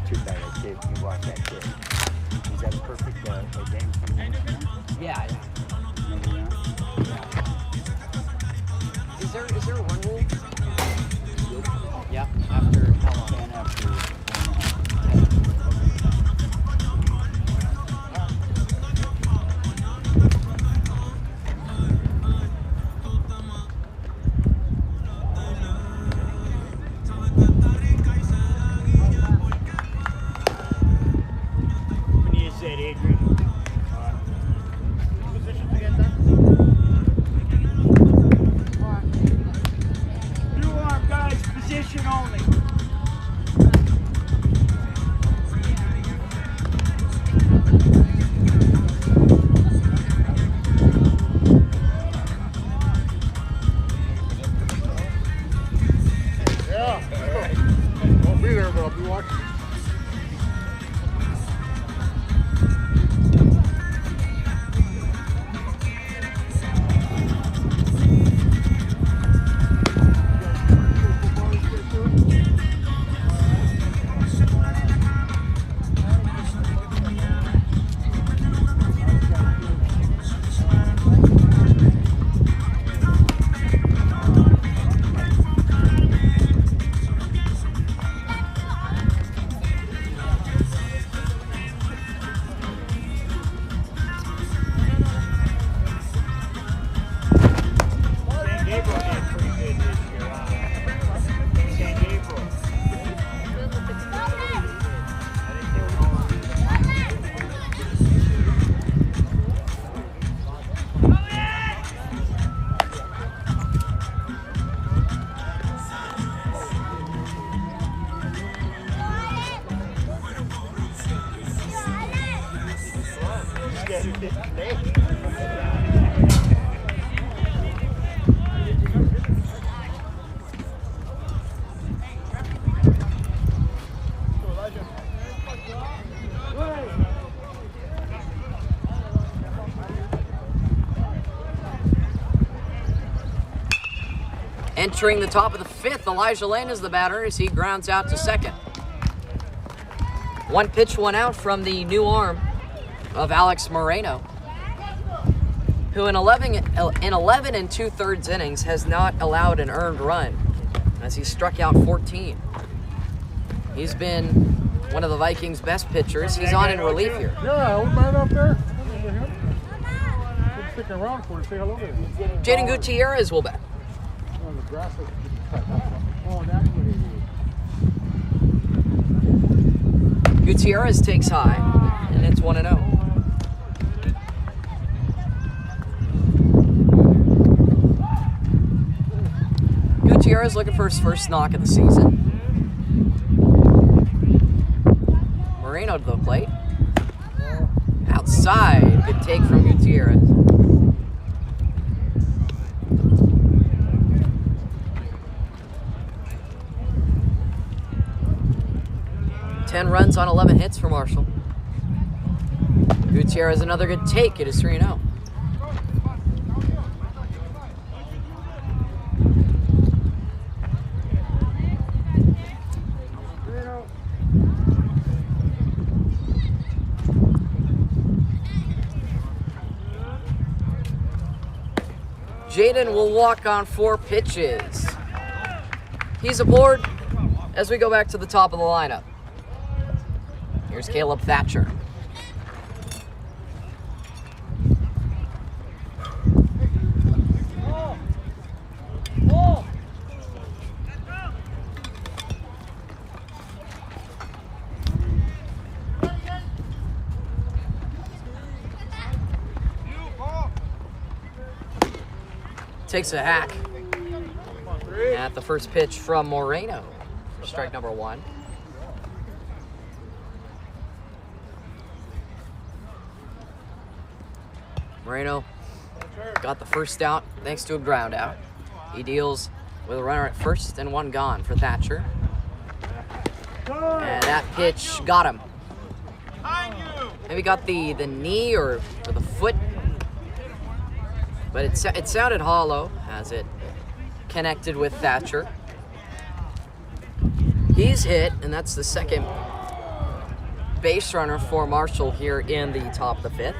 Too bad that kid. You watch that kid. He's had a perfect game. Yeah. Is there a run rule? Yeah. After how long? 10 after. Entering the top of the 5th, Elijah Lane is the batter as he grounds out to second. 1 pitch, 1 out from the new arm of Alex Moreno, who in 11 and 2/3 innings has not allowed an earned run as he struck out 14. He's been one of the Vikings' best pitchers. He's on in relief here. Yeah, old man up there. Sticking around for to say hello to him. Jaden Gutierrez will bat. Oh, the grass is cut. Oh, that's what it is. Gutierrez takes high, and it's 1-0. Gutierrez looking for his first knock of the season. Moreno to the plate. Outside, good take from Gutierrez. Ten runs on 11 hits for Marshall. Gutierrez, another good take. It is 3-0. Jaden will walk on 4 pitches. He's aboard as we go back to the top of the lineup. Here's Caleb Thatcher. Takes a hack at the first pitch from Moreno. Strike number 1. Moreno got the first out thanks to a ground out. He deals with a runner at first and 1 gone for Thatcher. And that pitch got him. Maybe got the knee or the foot. But it sounded hollow as it connected with Thatcher. He's hit, and that's the second base runner for Marshall here in the top of the 5th.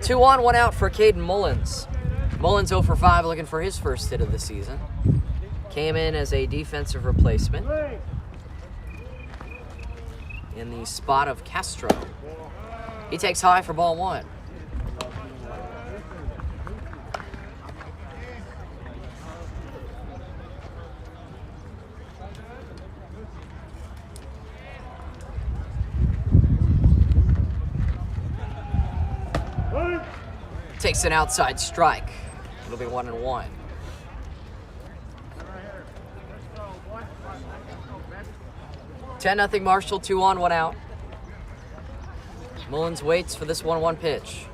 2 on, 1 out for Caden Mullins. Mullins 0 for 5, looking for his first hit of the season. Came in as a defensive replacement in the spot of Castro. He takes high for ball 1. Takes an outside strike. It'll be 1-1. Nothing Marshall, 2 on, 1 out. Mullins waits for this 1-1 pitch.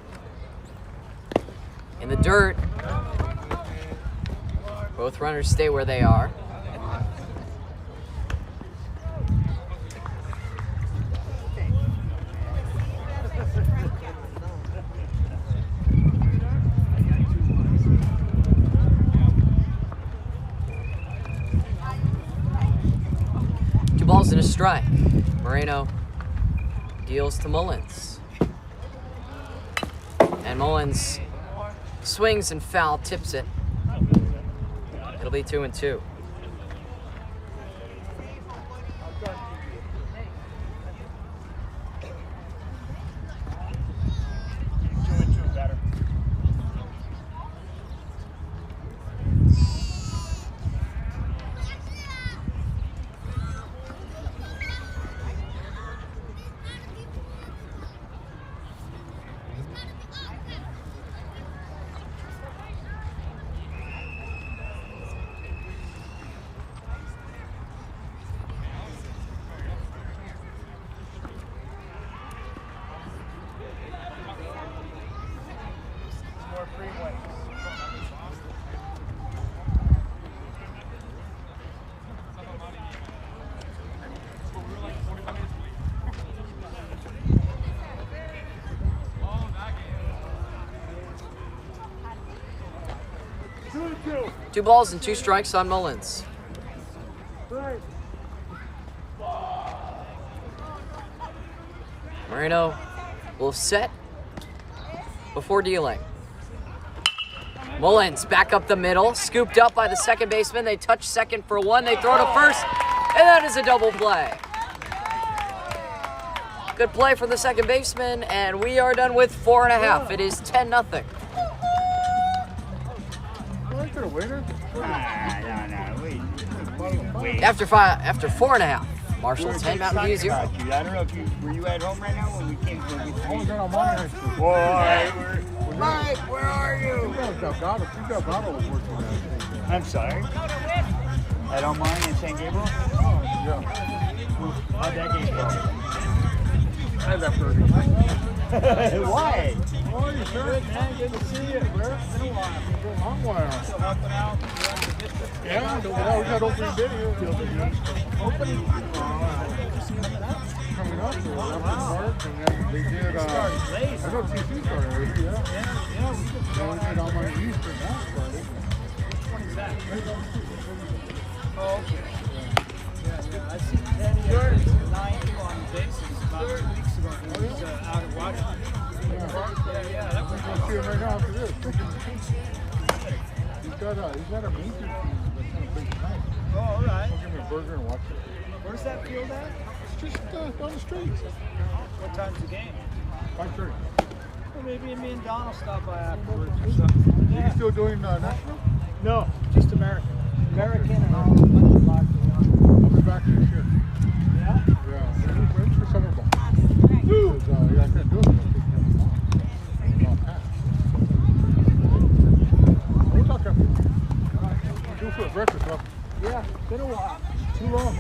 In the dirt. Both runners stay where they are. Balls and a strike. Moreno deals to Mullins. And Mullins swings and foul, tips it. It'll be 2-2. Two balls and 2 strikes on Mullins. Moreno will set before dealing. Mullins back up the middle, scooped up by the second baseman. They touch second for 1. They throw to first, and that is a double play. Good play from the second baseman, and we are done with 4.5. It is 10-0. After 4.5, Marshall 10, Mountain View 0. I don't know if were you at home right now when we came to Mike, where are you? I'm sorry. At Almani in San Gabriel? Oh, yeah. How'd that game go? I had that burger. Why? Oh, you sure? Man, good to see you, bro. It's been a while. It's been a long while. Still helping out. Yeah, we got opening video. Opening. coming up. They were up in March, and then they did. I know TC started already, yeah. Yeah, we just They did on my East and that started. Which one is that? Oh, okay. Yeah. I seen Teddy at 9 on the bases about 2 weeks ago. He was out of Washington. Yeah, that was We'll see him right now after this. He's got a maintenance team that's in a big night. Oh, all right. I'll give him a burger and watch it. Where's that field at? It's just down the street. What time's the game? 5:30. Well, maybe me and Don will stop by afterwards or something. Are you still doing national? No, just American. American and all the money locked I'll be back this year. Yeah? Yeah. When's for summer ball? Because I can't do it. We'll talk after. Do for breakfast, huh? Yeah, been a while. Too long.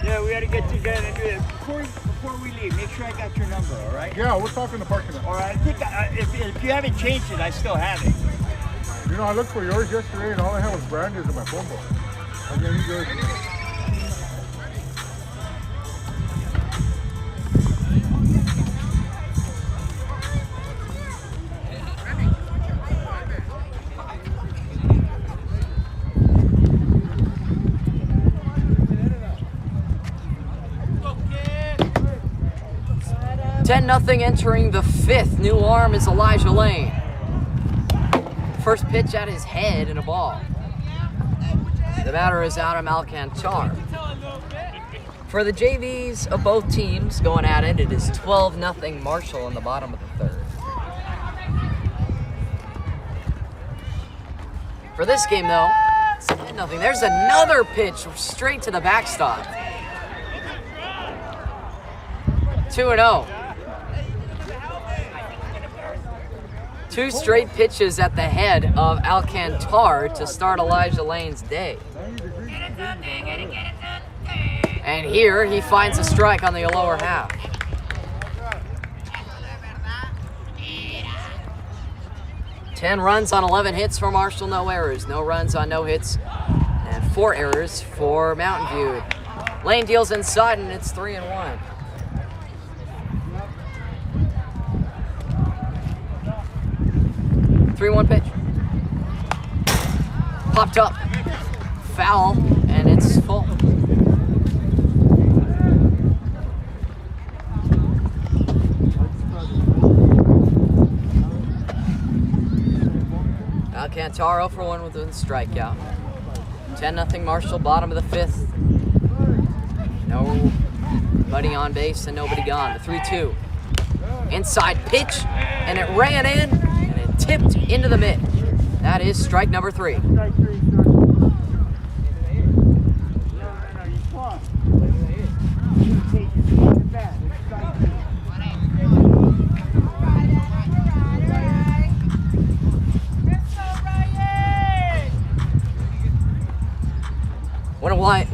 Yeah, we got to get together and do it. Before we leave, make sure I got your number, all right? Yeah, we'll talk in the parking lot. All right, I think if you haven't changed it, I still have it. You know, I looked for yours yesterday and all I had was Brandy's in my phone book. I gave you yours. 10-0 entering the fifth. New arm is Elijah Lane. First pitch at his head and a ball. The batter is Adam Alcantar. For the JVs of both teams going at it, it is 12-0 Marshall in the bottom of the third. For this game, though, it's 10-0. There's another pitch straight to the backstop. 2-0. Two straight pitches at the head of Alcantar to start Elijah Lane's day. And here he finds a strike on the lower half. Ten runs on 11 hits for Marshall, no errors. No runs on no hits, and 4 errors for Mountain View. Lane deals inside, and it's 3-1. Three-one pitch. Popped up. Foul, and it's full. Alcantar 0 for 1 with a strikeout. 10-0 Marshall, bottom of the fifth. Nobody on base and nobody gone. The 3-2. Inside pitch, and it ran in, and it tipped into the mitt. That is strike number 3.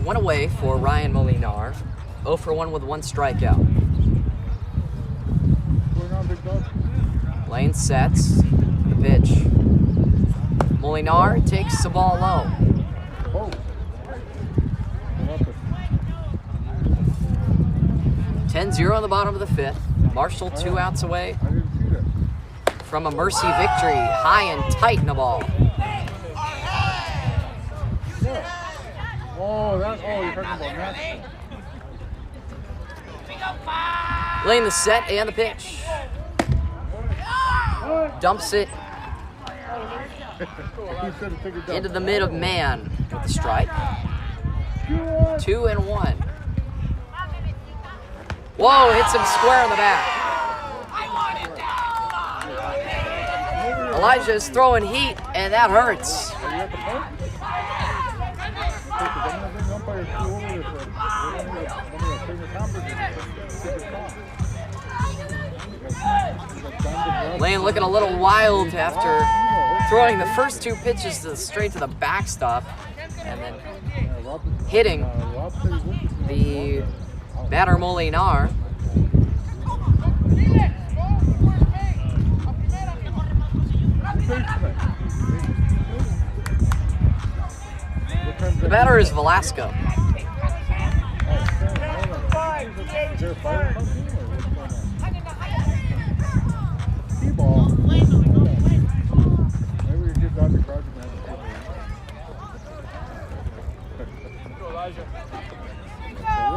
One away for Ryan Molinar. 0 for 1 with 1 strikeout. Lane sets the pitch. Molinar takes the ball low. 10-0 on the bottom of the fifth. Marshall 2 outs away from a mercy victory. High and tight in the ball. You're talking about that. Lane the set and the pitch. Dumps it into the mid of man with the strike. 2-1. Whoa, hits him square in the back. Elijah is throwing heat, and that hurts. Lane looking a little wild after throwing the first 2 pitches straight to the backstop and then hitting the batter Molinar. The batter is Velasco. Is there a fire pump team or what's going on? T-ball. Maybe we just got the crowd to have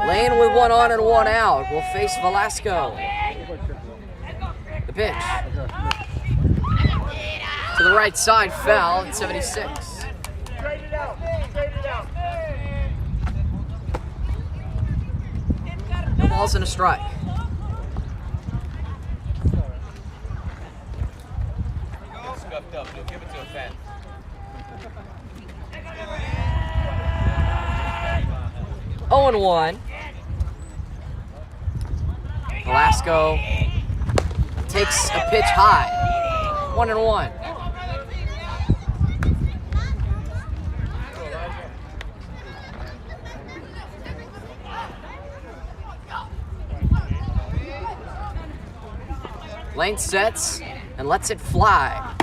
Lane with one on and one out will face Velasco. The pitch. To the right side, foul at 76. Straight it out. Straight it out. No balls and a strike. Scuffed up. You'll give it to a fan. Oh and 1. Velasco takes a pitch high. 1 and 1. Lane sets and lets it fly.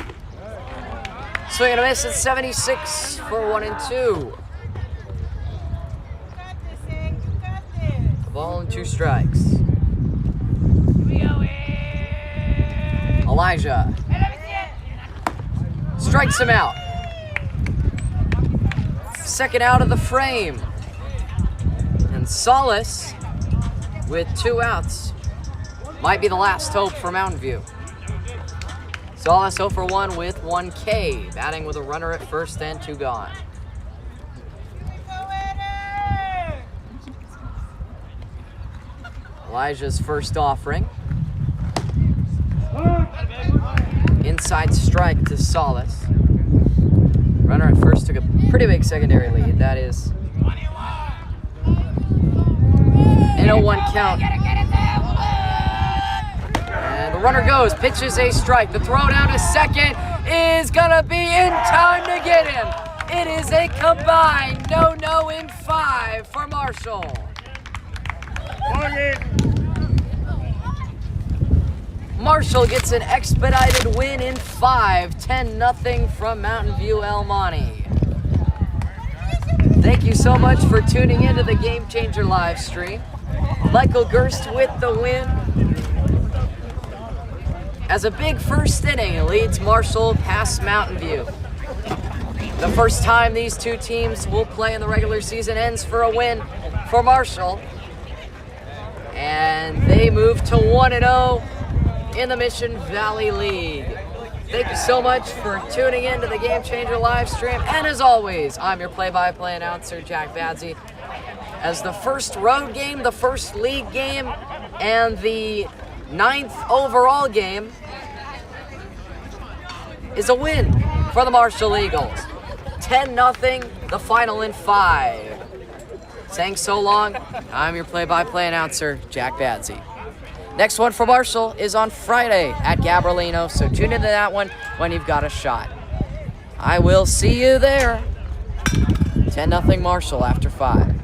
Swing and a miss at 76 for 1 and 2. A ball and 2 strikes. Elijah strikes him out. Second out of the frame. And Solace with 2 outs. Might be the last hope for Mountain View. Solace 0 for 1 with 1 K, batting with a runner at first and 2 gone. Elijah's first offering. Inside strike to Solace. Runner at first took a pretty big secondary lead. That is an 0-1 count. And the runner goes, pitches a strike. The throw down to second is gonna be in time to get him. It is a combined no in 5 for Marshall. Marshall gets an expedited win in 5, 10-0 from Mountain View El Monte. Thank you so much for tuning into the Game Changer live stream. Michael Gerst with the win. As a big first inning leads Marshall past Mountain View. The first time these two teams will play in the regular season ends for a win for Marshall. And they move to 1-0 in the Mission Valley League. Thank you so much for tuning in to the Game Changer live stream. And as always, I'm your play-by-play announcer, Jack Badsey. As the first road game, the first league game, and the 9th overall game is a win for the Marshall Eagles. 10-0, the final in 5. Saying so long, I'm your play-by-play announcer, Jack Badsey. Next one for Marshall is on Friday at Gabrielino, so tune into that one when you've got a shot. I will see you there. 10-0 Marshall after 5.